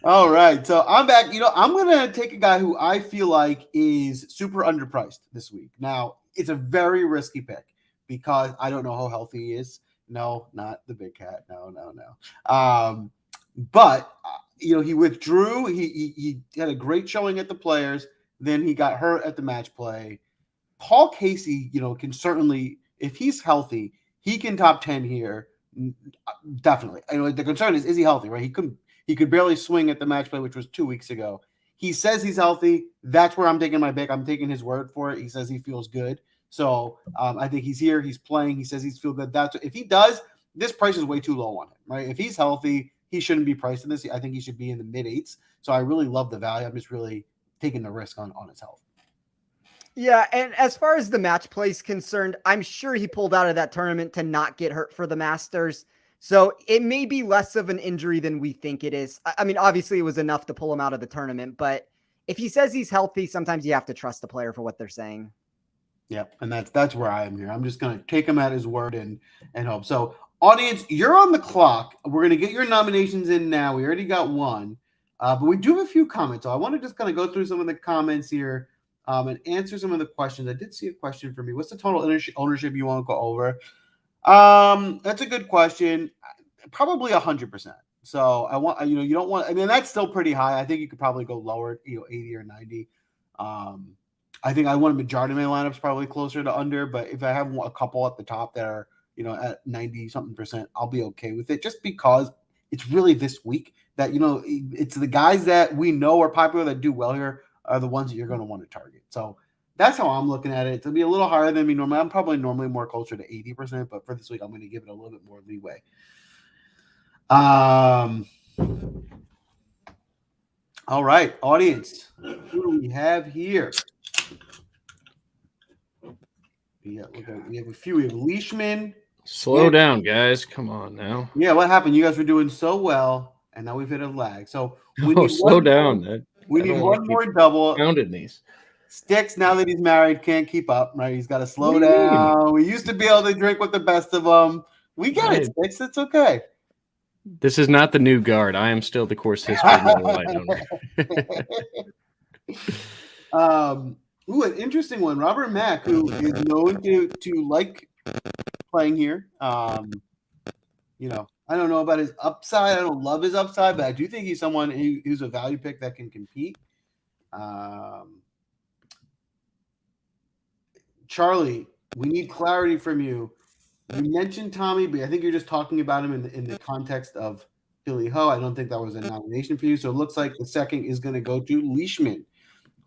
All right. So I'm back. I'm going to take a guy who I feel like is super underpriced this week. Now, it's a very risky pick because I don't know how healthy he is. No, not the big cat. No. But he withdrew. He had a great showing at the Players. Then he got hurt at the match play. Paul Casey, can certainly, if he's healthy, he can top 10 here. Definitely. The concern is he healthy, right? He could barely swing at the match play, which was 2 weeks ago. He says he's healthy. That's where I'm taking my pick. I'm taking his word for it. He says he feels good. So I think he's here. He's playing. He says he's feel good. If he does, this price is way too low on him, right? If he's healthy, he shouldn't be priced in this. I think he should be in the mid-8s. So I really love the value. I'm just really taking the risk on his health. Yeah, and as far as the match play is concerned, I'm sure he pulled out of that tournament to not get hurt for the Masters. So it may be less of an injury than we think it is. I mean, obviously it was enough to pull him out of the tournament, but if he says he's healthy, sometimes you have to trust the player for what they're saying. Yeah, and that's where I am here. I'm just going to take him at his word and hope. So, audience, you're on the clock. We're going to get your nominations in now. We already got one, but we do have a few comments. So I want to just kind of go through some of the comments here and answer some of the questions. I did see a question for me. What's the total ownership you want to go over? That's a good question. Probably 100%. So I want, you don't want, I mean, that's still pretty high. I think you could probably go lower, 80 or 90. I think I want a majority of my lineups probably closer to under, but if I have a couple at the top that are, at 90 something %, I'll be okay with it just because it's really this week that, it's the guys that we know are popular that do well here are the ones that you're going to want to target. So that's how I'm looking at it. It'll be a little higher than me normally. I'm probably normally more closer to 80%, but for this week, I'm going to give it a little bit more leeway. All right, audience, who do we have here? We have a few. We have Leishman, Slow down, guys. Come on now. Yeah, what happened? You guys were doing so well, and now we've hit a lag. So we Oh, need slow one down. more, we need one more keep double. pounding these. Sticks, now that he's married, can't keep up, right? He's got to slow What do you mean? down. We used to be able to drink with the best of them. We get it, Sticks. It's okay. This is not the new guard. I am still the course history owner. Ooh, an interesting one. Robert Mack, who is known to like playing here. You know, I don't know about his upside. I don't love his upside, but I do think he's someone who's a value pick that can compete. Charlie, we need clarity from you. You mentioned Tommy, but I think you're just talking about him in the context of Billy Ho. I don't think that was a nomination for you. So it looks like the second is going to go to Leishman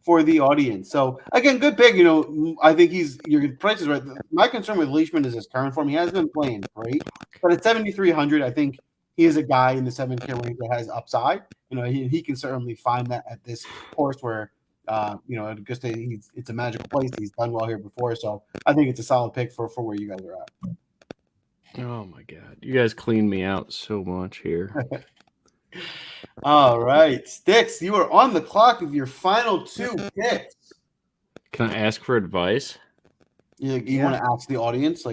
for the audience. So again, good pick. You know, I think your price is right. My concern with Leishman is his current form. He hasn't been playing great, but at 7,300, I think he is a guy in the 7K range that has upside. You know, he can certainly find that at this course where, you know, at Augusta, it's a magical place. He's done well here before. So I think it's a solid pick for where you guys are at. Oh my God. You guys clean me out so much here. All right. Sticks, you are on the clock with your final two picks. Can I ask for advice? You want to ask the audience?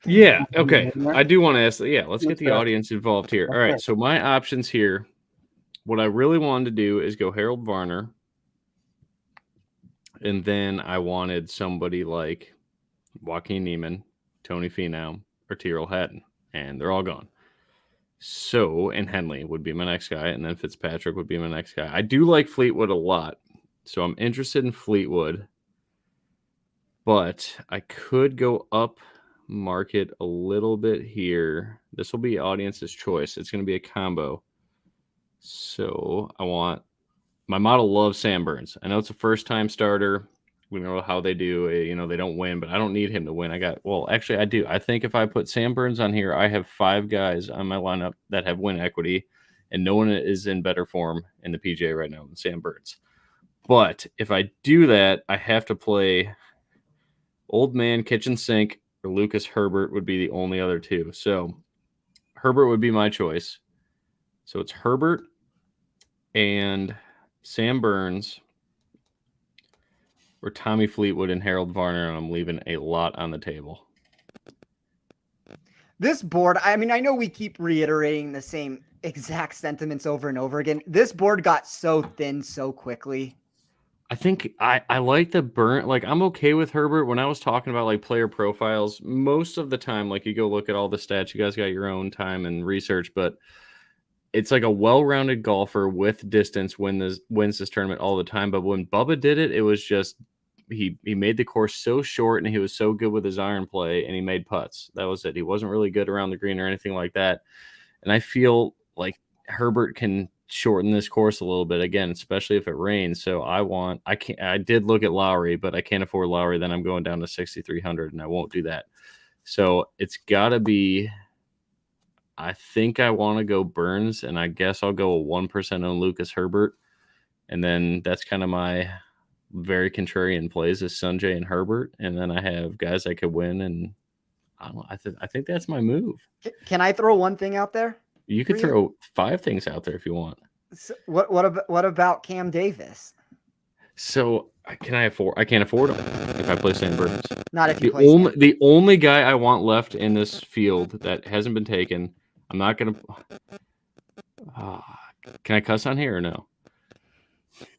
Yeah. Okay. I do want to ask. Yeah. Let's get the fair. audience involved here. All right. So my options here, what I really wanted to do is go Harold Varner. And then I wanted somebody like Joaquin Niemann, Tony Finau, or Terrell Hatton, and they're all gone. So, and Henley would be my next guy, and then Fitzpatrick would be my next guy. I do like Fleetwood a lot, so I'm interested in Fleetwood, but I could go up market a little bit here. This will be audience's choice. It's going to be a combo. So my model loves Sam Burns. I know it's a first-time starter. We know how they do. You know, they don't win, but I don't need him to win. Actually, I do. I think if I put Sam Burns on here, I have 5 guys on my lineup that have win equity, and no one is in better form in the PGA right now than Sam Burns. But if I do that, I have to play Old Man Kitchen Sink or Lucas Herbert would be the only other two. So Herbert would be my choice. So it's Herbert and Sam Burns, or Tommy Fleetwood and Harold Varner, and I'm leaving a lot on the table. This board, I mean, I know we keep reiterating the same exact sentiments over and over again. This board got so thin so quickly. I think I like the burn. Like, I'm okay with Herbert. When I was talking about like player profiles, most of the time, like you go look at all the stats, you guys got your own time and research, but it's like a well-rounded golfer with distance wins this tournament all the time. But when Bubba did it, it was just he made the course so short, and he was so good with his iron play, and he made putts. That was it. He wasn't really good around the green or anything like that. And I feel like Herbert can shorten this course a little bit again, especially if it rains. So I did look at Lowry, but I can't afford Lowry. Then I'm going down to 6,300, and I won't do that. So it's got to be. I think I want to go Burns, and I guess I'll go a 1% on Lucas Herbert. And then that's kind of my very contrarian plays is Sanjay and Herbert. And then I have guys I could win. And I think that's my move. Can I throw one thing out there? You could throw 5 things out there if you want. So what about Cam Davis? So I can't afford him if I play Sam Burns. Not if you play Sam. The only guy I want left in this field that hasn't been taken. I'm not going to. Can I cuss on here or no?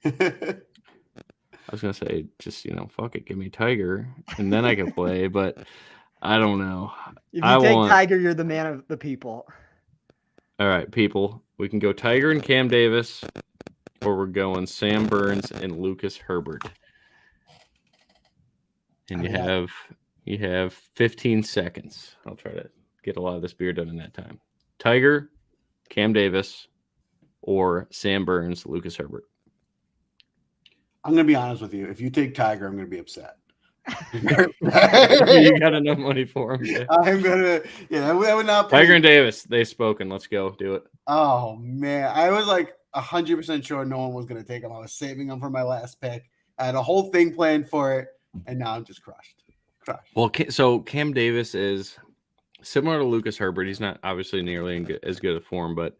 I was going to say, just, fuck it. Give me Tiger, and then I can play, but I don't know. If you take Tiger, you're the man of the people. All right, people. We can go Tiger and Cam Davis, or we're going Sam Burns and Lucas Herbert. And you have 15 seconds. I'll try to get a lot of this beer done in that time. Tiger, Cam Davis, or Sam Burns, Lucas Herbert. I'm going to be honest with you. If you take Tiger, I'm going to be upset. You got enough money for him. Yeah. I'm going to, that would not Tiger and Davis, they've spoken. Let's go. Do it. Oh, man. I was like 100% sure no one was going to take him. I was saving him for my last pick. I had a whole thing planned for it, and now I'm just crushed. Well, so Cam Davis is Similar to Lucas Herbert, he's not obviously nearly as good a form, but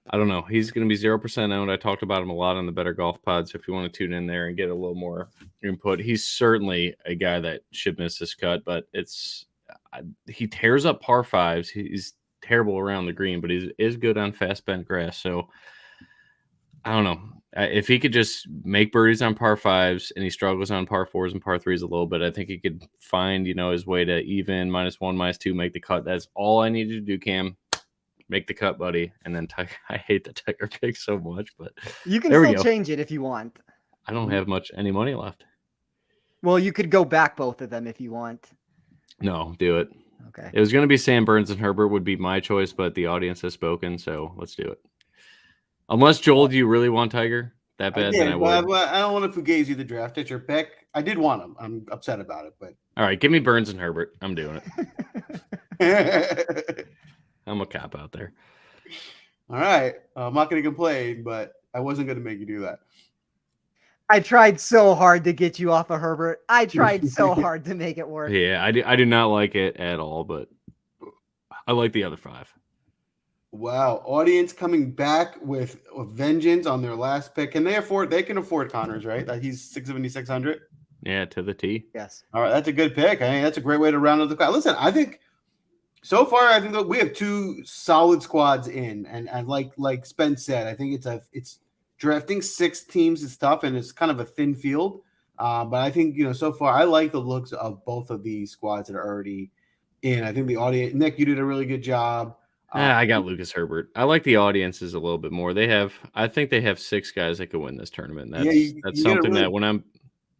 I don't know. He's going to be 0% owned. I talked about him a lot on the Better Golf Pod, so if you want to tune in there and get a little more input, he's certainly a guy that should miss this cut, but he tears up par fives. He's terrible around the green, but he is good on fast bent grass, so I don't know. If he could just make birdies on par fives and he struggles on par fours and par threes a little bit, I think he could find, his way to even -1, -2, make the cut. That's all I need to do, Cam. Make the cut, buddy. And then I hate the Tiger pick so much, but you can there still change it if you want. I don't have any money left. Well, you could go back both of them if you want. No, do it. Okay. It was going to be Sam Burns and Herbert would be my choice, but the audience has spoken, so let's do it. Unless, Joel, do you really want Tiger that bad? Then I would. I don't want to fugazi the draft. It's your pick. I did want him. I'm upset about it, but all right, give me Burns and Herbert. I'm doing it. I'm a cop out there. All right. I'm not going to complain, but I wasn't going to make you do that. I tried so hard to get you off of Herbert. I tried so hard to make it work. Yeah, I do not like it at all, but I like the other 5. Wow. Audience coming back with a vengeance on their last pick. Can they afford? They can afford Connors, right? He's 6,700. Yeah, to the T. Yes. All right. That's a good pick. I mean, that's a great way to round out the class. Listen, I think so far, I think that we have 2 solid squads in, and like Spence said, I think it's drafting 6 teams is tough, and it's kind of a thin field. But I think so far I like the looks of both of these squads that are already in. I think the audience, Nick, you did a really good job. I got Lucas Herbert. I like the audiences a little bit more. I think they have 6 guys that could win this tournament. That's something that when I'm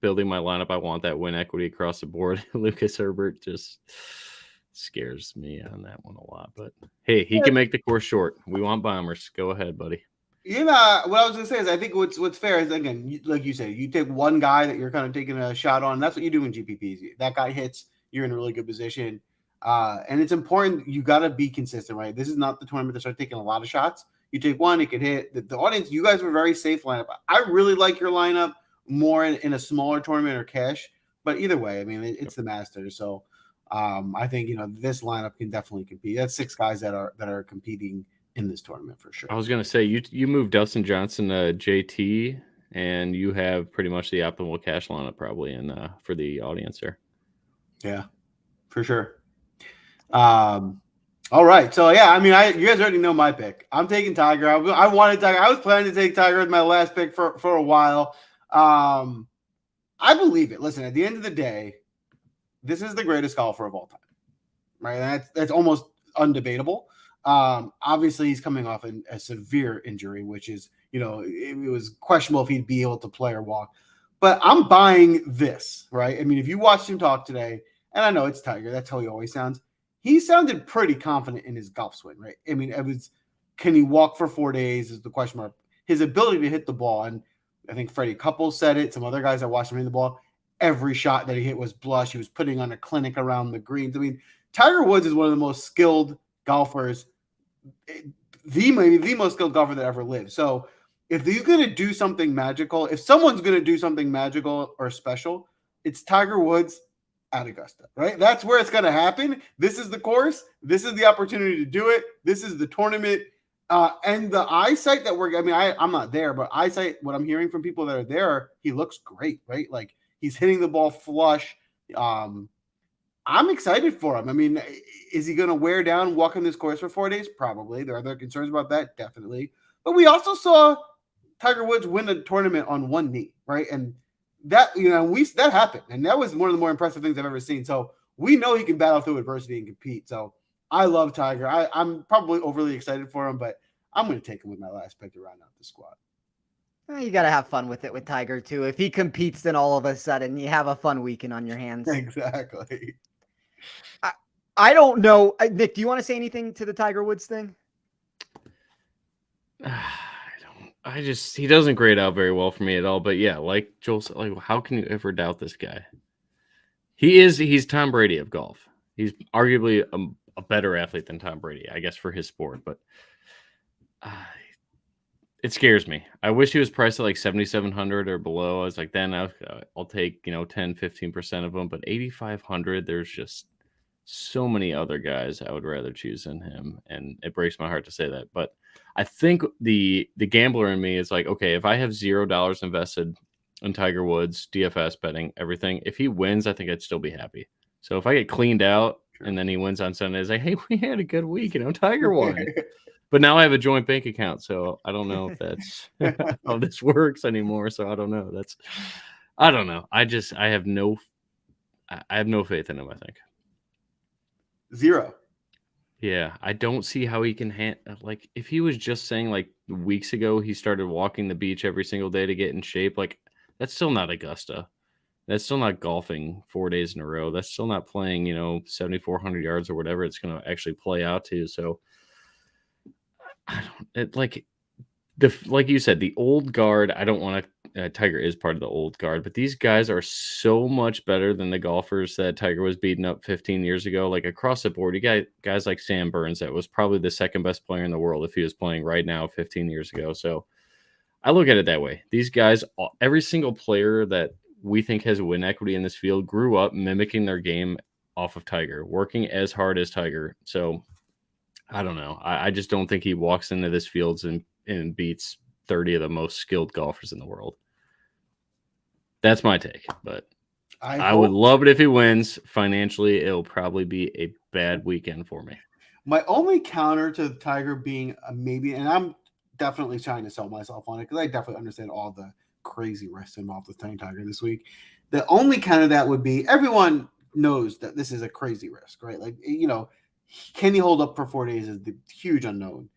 building my lineup, I want that win equity across the board. Lucas Herbert just scares me on that one a lot. But hey, he can make the course short. We want bombers. Go ahead, buddy. Yeah, what I was gonna say is I think what's fair is, again, like you said, you take one guy that you're kind of taking a shot on. And that's what you do in GPPs. That guy hits, you're in a really good position. And it's important. You got to be consistent, right? This is not the tournament to start taking a lot of shots. You take one, it could hit. The audience, you guys were very safe lineup. I really like your lineup more in a smaller tournament or cash. But either way, I mean, it's the Masters. So I think, this lineup can definitely compete. That's 6 guys that are competing in this tournament for sure. I was going to say, you moved Dustin Johnson to JT, and you have pretty much the optimal cash lineup probably for the audience there. Yeah, for sure. All right. So yeah, I mean, you guys already know my pick. I'm taking Tiger. I wanted Tiger. I was planning to take Tiger as my last pick for a while. I believe it. Listen, at the end of the day, this is the greatest golfer of all time, right? That's almost undebatable. Obviously he's coming off a severe injury, which is, it was questionable if he'd be able to play or walk, but I'm buying this, right? I mean, if you watched him talk today, and I know it's Tiger, that's how he always sounds. He sounded pretty confident in his golf swing, right? I mean, can he walk for 4 days is the question mark. His ability to hit the ball, and I think Freddie Couples said it, some other guys that watched him hit the ball, every shot that he hit was blush. He was putting on a clinic around the greens. I mean, Tiger Woods is one of the most skilled golfers, maybe the most skilled golfer that ever lived. So if he's going to do something magical, if someone's going to do something magical or special, it's Tiger Woods at Augusta, right? That's where it's going to happen. This is the course. This is the opportunity to do it. This is the tournament. And the eyesight that I'm not there, but eyesight, what I'm hearing from people that are there, he looks great, right? Like he's hitting the ball flush. I'm excited for him. I mean, is he going to wear down walking this course for 4 days? Probably. There are other concerns about that, definitely. But we also saw Tiger Woods win a tournament on one knee, right? And that, that happened. And that was one of the more impressive things I've ever seen. So we know he can battle through adversity and compete. So I love Tiger. I'm probably overly excited for him, but I'm going to take him with my last pick to round out the squad. You got to have fun with it with Tiger, too. If he competes, then all of a sudden you have a fun weekend on your hands. Exactly. I don't know. Nick, do you want to say anything to the Tiger Woods thing? He doesn't grade out very well for me at all. But yeah, like Joel said, like, how can you ever doubt this guy? He's Tom Brady of golf. He's arguably a better athlete than Tom Brady, I guess, for his sport. But it scares me. I wish he was priced at like 7,700 or below. I was like, then I'll take 10, 15% of them. But 8,500, there's just so many other guys I would rather choose than him, and it breaks my heart to say that. But I think the gambler in me is like, okay, if I have $0 invested in Tiger Woods, DFS betting, everything, if he wins, I think I'd still be happy. So if I get cleaned out and then he wins on Sunday, it's like, hey, we had a good week, Tiger won. But now I have a joint bank account, so I don't know if that's how this works anymore. So I don't know. I don't know. I have no faith in him, I think. 0. Yeah, I don't see how he can like if he was just saying like weeks ago he started walking the beach every single day to get in shape, like that's still not Augusta. That's still not golfing 4 days in a row. That's still not playing, 7,400 yards or whatever it's going to actually play out to. So like you said, the old guard, I don't want to Tiger is part of the old guard, but these guys are so much better than the golfers that Tiger was beating up 15 years ago. Like across the board, you got guys like Sam Burns that was probably the second best player in the world if he was playing right now 15 years ago. So I look at it that way. These guys, every single player that we think has win equity in this field grew up mimicking their game off of Tiger, working as hard as Tiger. So I don't know. I just don't think he walks into this field and beats 30 of the most skilled golfers in the world. That's my take, but I would love it if he wins. Financially, it'll probably be a bad weekend for me. My only counter to Tiger being a maybe, and I'm definitely trying to sell myself on it because I definitely understand all the crazy risks involved with playing Tiger this week. The only counter that would be everyone knows that this is a crazy risk, right? Like, can he hold up for 4 days is the huge unknown.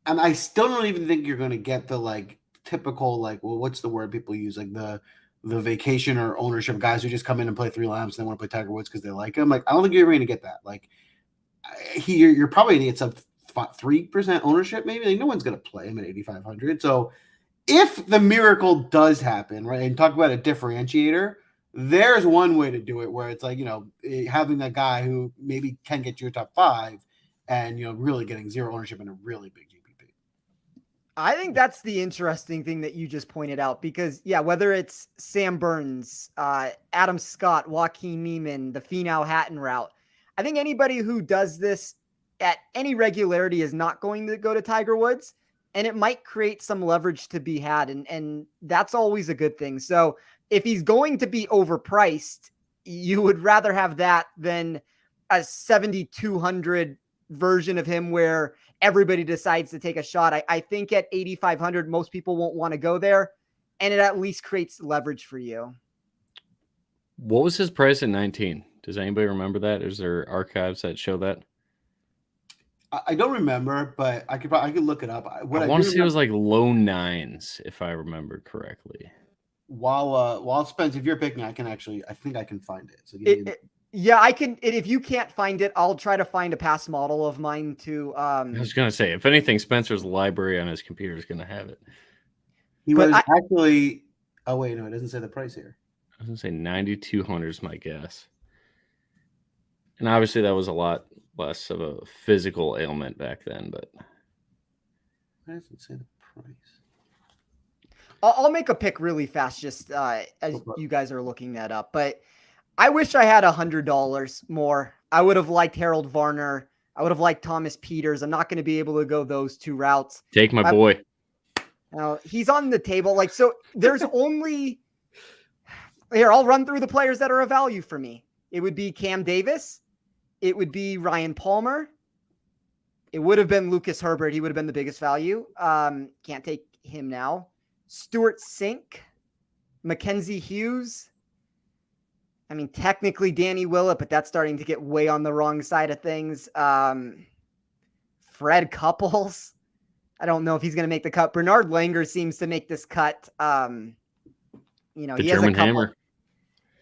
And I still don't even think you're going to get the like typical, like, well, what's the word people use? Like the vacation or ownership guys who just come in and play 3 laps and they want to play Tiger Woods because they like him. Like, I don't think you're ever going to get that. Like, you're probably going to get some 3% ownership, maybe. Like, no one's going to play him at 8,500. So if the miracle does happen, right, and talk about a differentiator, there's one way to do it where it's like, having that guy who maybe can get you a top 5 and, really getting 0 ownership in a really big GPP. I think that's the interesting thing that you just pointed out because, whether it's Sam Burns, Adam Scott, Joaquin Niemann, the Finau Hatton route, I think anybody who does this at any regularity is not going to go to Tiger Woods, and it might create some leverage to be had, and that's always a good thing. So if he's going to be overpriced, you would rather have that than a 7,200 version of him where everybody decides to take a shot. I think at 8,500, most people won't want to go there, and it at least creates leverage for you. What was his price at 19? Does anybody remember that? Is there archives that show that? I don't remember, but I could look it up. I want to say it was like low 9s, if I remember correctly. While Spence, if you're picking, I think I can find it. So I can. If you can't find it, I'll try to find a past model of mine to. I was going to say, if anything, Spencer's library on his computer is going to have it. Actually. Oh wait, no, it doesn't say the price here. I was going to say 9,200 is my guess, and obviously that was a lot less of a physical ailment back then. But why doesn't it say the price? I'll make a pick really fast, just as you guys are looking that up, but. I wish I had $100 more. I would have liked Harold Varner. I would have liked Thomas Peters. I'm not going to be able to go those 2 routes. Take my boy. He's on the table. Like, so there's only here. I'll run through the players that are a value for me. It would be Cam Davis. It would be Ryan Palmer. It would have been Lucas Herbert. He would have been the biggest value. Can't take him now. Stuart Sink, Mackenzie Hughes. I mean, technically Danny Willett, but that's starting to get way on the wrong side of things. Fred Couples. I don't know if he's going to make the cut. Bernard Langer seems to make this cut. The he German has a couple. Hammer.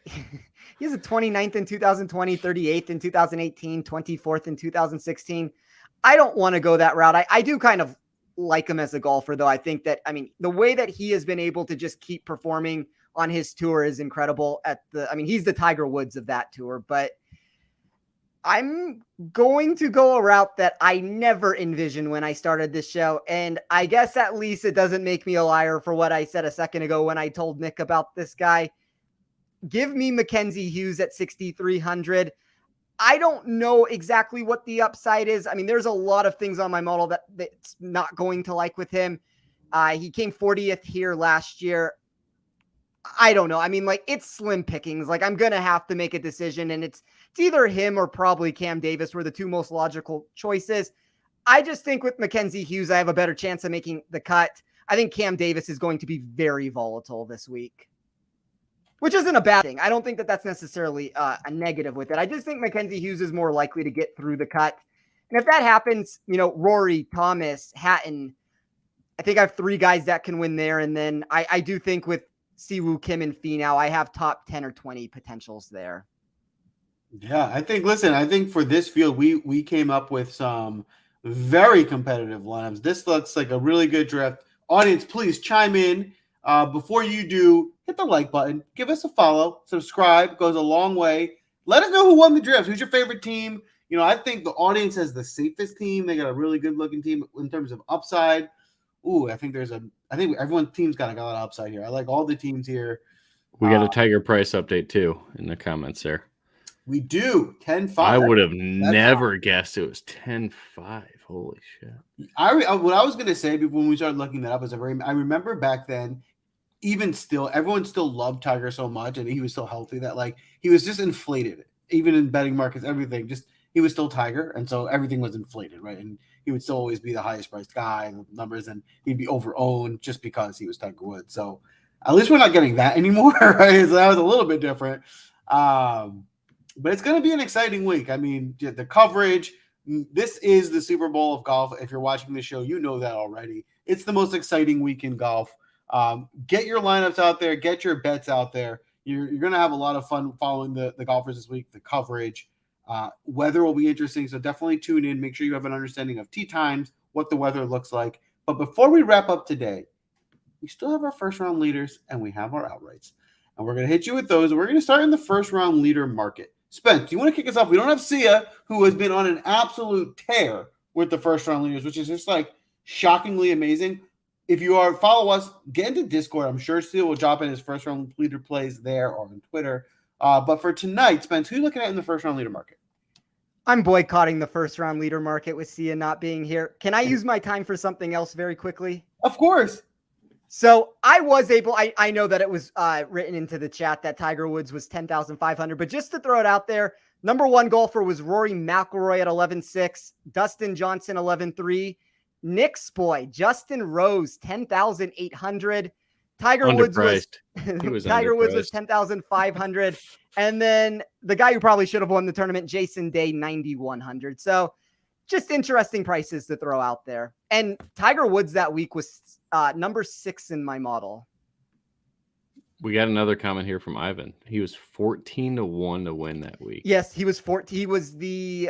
He has a 29th in 2020, 38th in 2018, 24th in 2016. I don't want to go that route. I do kind of like him as a golfer, though. I think that, the way that he has been able to just keep performing on his tour is incredible. He's the Tiger Woods of that tour, but I'm going to go a route that I never envisioned when I started this show. And I guess at least it doesn't make me a liar for what I said a second ago when I told Nick about this guy. Give me Mackenzie Hughes at 6,300. I don't know exactly what the upside is. I mean, there's a lot of things on my model that's not going to like with him. He came 40th here last year. I don't know. I mean, like, it's slim pickings. Like, I'm going to have to make a decision, and it's either him or probably Cam Davis were the two most logical choices. I just think with Mackenzie Hughes, I have a better chance of making the cut. I think Cam Davis is going to be very volatile this week, which isn't a bad thing. I don't think that that's necessarily a negative with it. I just think Mackenzie Hughes is more likely to get through the cut. And if that happens, Rory, Thomas, Hatton, I think I have three guys that can win there. And then I do think with Siwoo Kim and Finau, I have top 10 or 20 potentials there. Yeah, I think for this field, we came up with some very competitive lineups. This looks like a really good draft. Audience, please chime in. Before you do, hit the like button, give us a follow, subscribe, goes a long way. Let us know who won the draft. Who's your favorite team? I think the audience has the safest team. They got a really good looking team in terms of upside. Ooh, I think everyone's team's got a lot of upside here. I like all the teams here. We got a Tiger price update too in the comments there. We do 10-5. I would have never guessed it was 10-5. Holy shit! What I was gonna say when we started looking that up I remember back then, even still, everyone still loved Tiger so much, and he was so healthy that like he was just inflated. Even in betting markets, everything he was still Tiger, and so everything was inflated, right? And he would still always be the highest priced guy in the numbers, and he'd be over-owned just because he was Tiger Woods. So at least we're not getting that anymore, right? So that was a little bit different. But it's going to be an exciting week. I mean, the coverage, this is the Super Bowl of golf. If you're watching the show, you know that already. It's the most exciting week in golf. Get your lineups out there. Get your bets out there. You're going to have a lot of fun following the golfers this week, the coverage. Weather will be interesting, so definitely tune in. Make sure you have an understanding of tee times, what the weather looks like. But before we wrap up today, we still have our first-round leaders, and we have our outrights. And we're going to hit you with those. We're going to start in the first-round leader market. Spence, do you want to kick us off? We don't have Sia, who has been on an absolute tear with the first-round leaders, which is just like shockingly amazing. If you follow us, get into Discord. I'm sure Sia will drop in his first-round leader plays there or on Twitter. But for tonight, Spence, who are you looking at in the first-round leader market? I'm boycotting the first-round leader market with Sia not being here. Can I use my time for something else very quickly? Of course. So I was able, I know that it was written into the chat that Tiger Woods was 10,500, but just to throw it out there, number one golfer was Rory Mcilroy at 11.6, Dustin Johnson 11.3, Nick's boy Justin Rose 10,800, Tiger Woods was 10,500, and then the guy who probably should have won the tournament, Jason Day 9,100. So just interesting prices to throw out there. And Tiger Woods that week was number 6 in my model. We got another comment here from Ivan. He was 14-1 to win that week. Yes, he was 14. He was the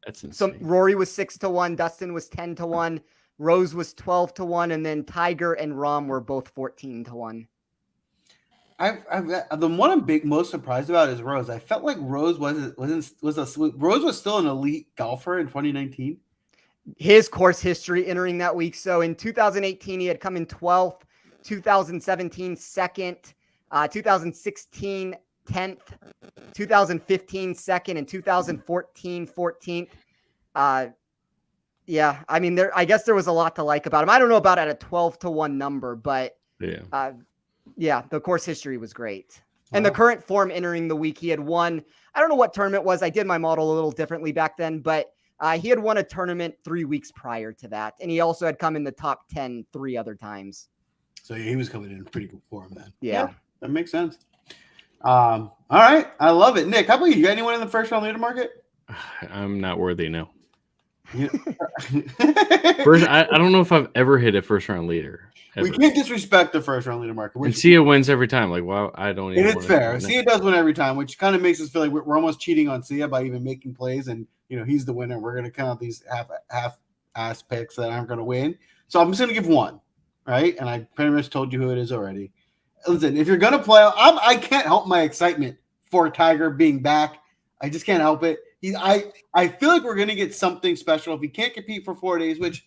that's insane. So Rory was 6-1, Dustin was 10-1, Rose was 12-1, and then Tiger and Rahm were both 14-1. The one I'm most surprised about is Rose. I felt like Rose Rose was still an elite golfer in 2019. His course history entering that week. So in 2018, he had come in 12th, 2017, 2nd, 2016, 10th, 2015, 2nd, and 2014, 14th. Yeah, I mean, I guess there was a lot to like about him. I don't know about at a 12-1 number, but yeah, the course history was great. Wow. And the current form entering the week, he had won. I don't know what tournament it was. I did my model a little differently back then, but he had won a tournament 3 weeks prior to that. And he also had come in the top 10 3 other times. So yeah, he was coming in pretty good form then. Yeah, that makes sense. All right. I love it. Nick, how about you? You got anyone in the first round leader market? I'm not worthy, no. First, I don't know if I've ever hit a first round leader. Ever. We can't disrespect the first round leader market. And Sia wins every time. Like, wow, I don't even. And it's fair. Sia does win every time, which kind of makes us feel like we're almost cheating on Sia by even making plays. And he's the winner. We're going to count these half-ass picks that aren't going to win. So I'm just going to give one, right? And I pretty much told you who it is already. Listen, if you're going to play, I can't help my excitement for Tiger being back. I just can't help it. I feel like we're going to get something special if he can't compete for 4 days, which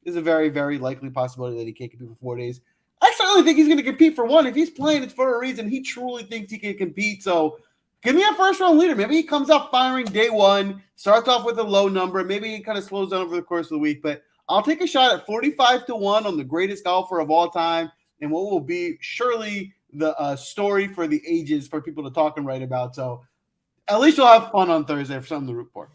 is a very, very likely possibility that he can't compete for 4 days. I certainly think he's going to compete for one. If he's playing, it's for a reason. He truly thinks he can compete. So Give me a first round leader. Maybe he comes out firing day one, starts off with a low number. Maybe he kind of slows down over the course of the week. But I'll take a shot at 45-1 on the greatest golfer of all time, and what will be surely the story for the ages for people to talk and write about. So at least you'll have fun on Thursday for something to root for.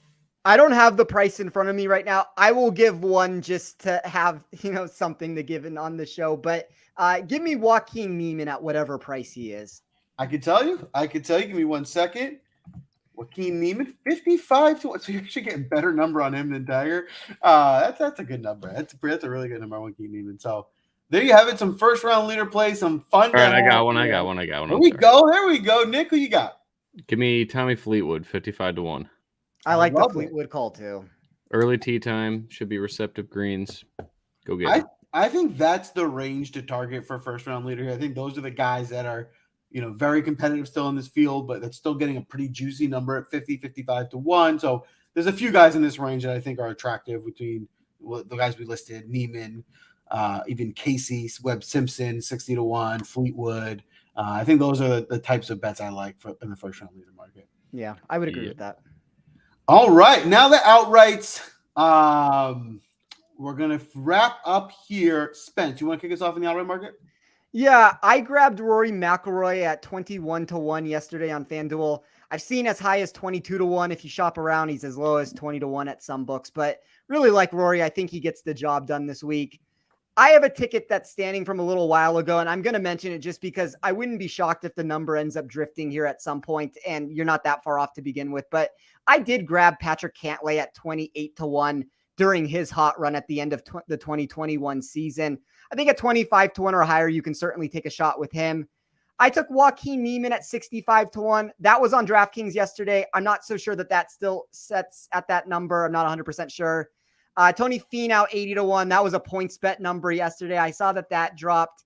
I don't have the price in front of me right now. I will give one just to have, something to give on the show. But give me Joaquin Niemann at whatever price he is. I can tell you. Give me 1 second. Joaquin Niemann, 55-1. So you're actually getting better number on him than Tiger. That's a good number. That's a really good number on Joaquin Niemann. So there you have it. Some first round leader play. Some fun. All right, I got one. There we go. Nick, who you got? Give me Tommy Fleetwood, 55-1. I like the Fleetwood call too. Early tee time, should be receptive greens. Go get it. I think that's the range to target for first round leader here. I think those are the guys that are, very competitive still in this field, but that's still getting a pretty juicy number at 55-1. So there's a few guys in this range that I think are attractive between the guys we listed, Niemann, even Casey, Webb Simpson, 60-1, Fleetwood. I think those are the types of bets I like in the first round leader market. Yeah, I would agree with that. All right. Now the outrights. We're going to wrap up here. Spence, you want to kick us off in the outright market? Yeah, I grabbed Rory McIlroy at 21-1 yesterday on FanDuel. I've seen as high as 22-1. If you shop around, he's as low as 20-1 at some books. But really like Rory. I think he gets the job done this week. I have a ticket that's standing from a little while ago, and I'm going to mention it just because I wouldn't be shocked if the number ends up drifting here at some point, and you're not that far off to begin with. But I did grab Patrick Cantlay at 28-1 during his hot run at the end of the 2021 season. I think at 25-1 or higher, you can certainly take a shot with him. I took Joaquin Niemann at 65-1. That was on DraftKings yesterday. I'm not so sure that still sets at that number. I'm not 100% sure. Tony Finau 80-1. That was a points bet number yesterday. I saw that dropped.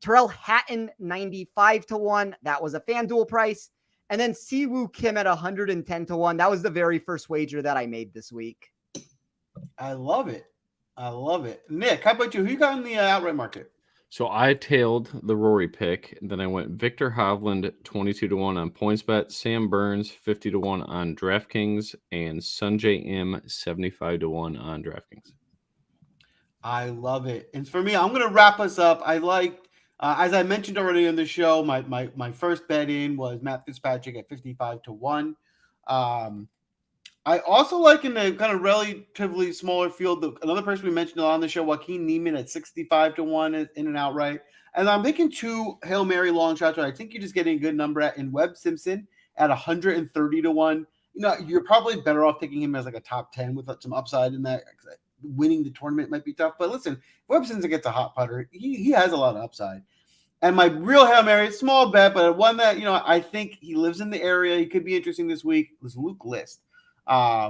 Terrell Hatton 95-1. That was a FanDuel price. And then Siwoo Kim at 110-1. That was the very first wager that I made this week. I love it. Nick, how about you? Who you got in the outright market? So I tailed the Rory pick, and then I went Victor Hovland 22-1 on PointsBet, Sam Burns 50-1 on DraftKings, and Sunjay M 75-1 on DraftKings. I love it. And for me, I'm going to wrap us up. I like, as I mentioned already on the show, my first bet in was Matt Fitzpatrick at 55-1. I also like in the kind of relatively smaller field, another person we mentioned on the show, Joaquin Niemann at 65-1 in and outright. And I'm thinking two Hail Mary long shots, I think you're just getting a good number at in Webb Simpson at 130-1. You're probably better off taking him as like a top 10 with some upside in that. Winning the tournament might be tough, but listen, Webb Simpson gets a hot putter. He has a lot of upside. And my real Hail Mary, small bet, but one that, I think he lives in the area. He could be interesting this week was Luke List.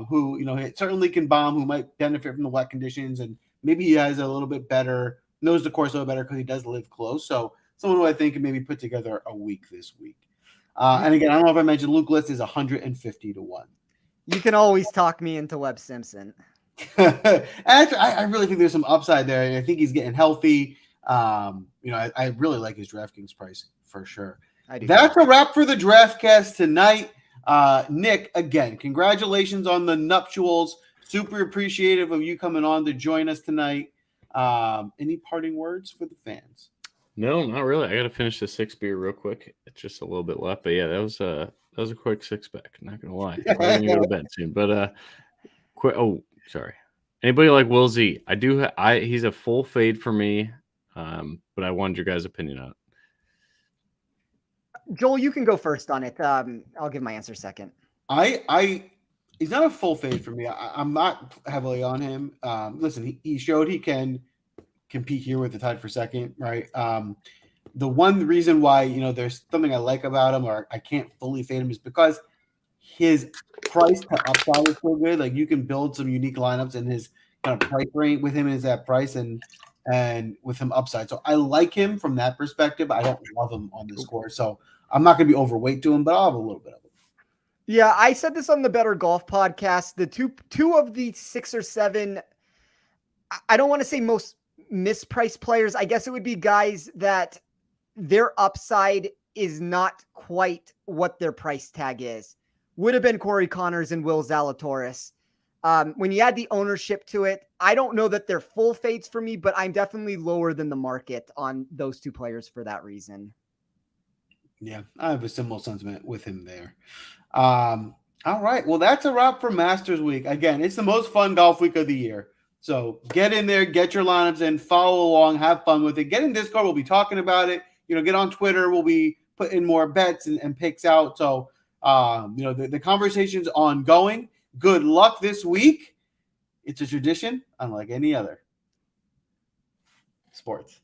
Who, certainly can bomb, who might benefit from the wet conditions, and maybe he has a little bit better, knows the course a little better because he does live close. So someone who I think can maybe put together a week this week. And again, I don't know if I mentioned Luke List is 150-1. You can always talk me into Webb Simpson. I really think there's some upside there. And I think he's getting healthy. I really like his DraftKings price for sure. That's a wrap for the DraftCast tonight. Nick, again, congratulations on the nuptials. Super appreciative of you coming on to join us tonight. Any parting words for the fans? No, not really. I got to finish the 6 beer real quick. It's just a little bit left, but yeah, that was a quick 6-pack. Not gonna lie, I'm gonna go to bed soon. But quick. Oh, sorry. Anybody like Will Z? He's a full fade for me. But I wanted your guys' opinion on it. Joel, you can go first on it. I'll give my answer second. He's not a full fade for me. I'm not heavily on him. Listen, he showed he can compete here with the tied for second, right? The one reason why, there's something I like about him or I can't fully fade him is because his price to upside is so good. Like you can build some unique lineups in his kind of price range with him is that price and with him upside. So I like him from that perspective. I don't love him on this course. So I'm not going to be overweight to him, but I'll have a little bit of it. Yeah, I said this on the Better Golf podcast. The two of the 6 or 7, I don't want to say most mispriced players. I guess it would be guys that their upside is not quite what their price tag is. Would have been Corey Connors and Will Zalatoris. When you add the ownership to it, I don't know that they're full fades for me, but I'm definitely lower than the market on those two players for that reason. Yeah, I have a similar sentiment with him there. All right. Well, that's a wrap for Masters Week. Again, it's the most fun golf week of the year. So get in there, get your lineups in, follow along, have fun with it. Get in Discord. We'll be talking about it. Get on Twitter. We'll be putting more bets and picks out. So, the conversation's ongoing. Good luck this week. It's a tradition unlike any other sports.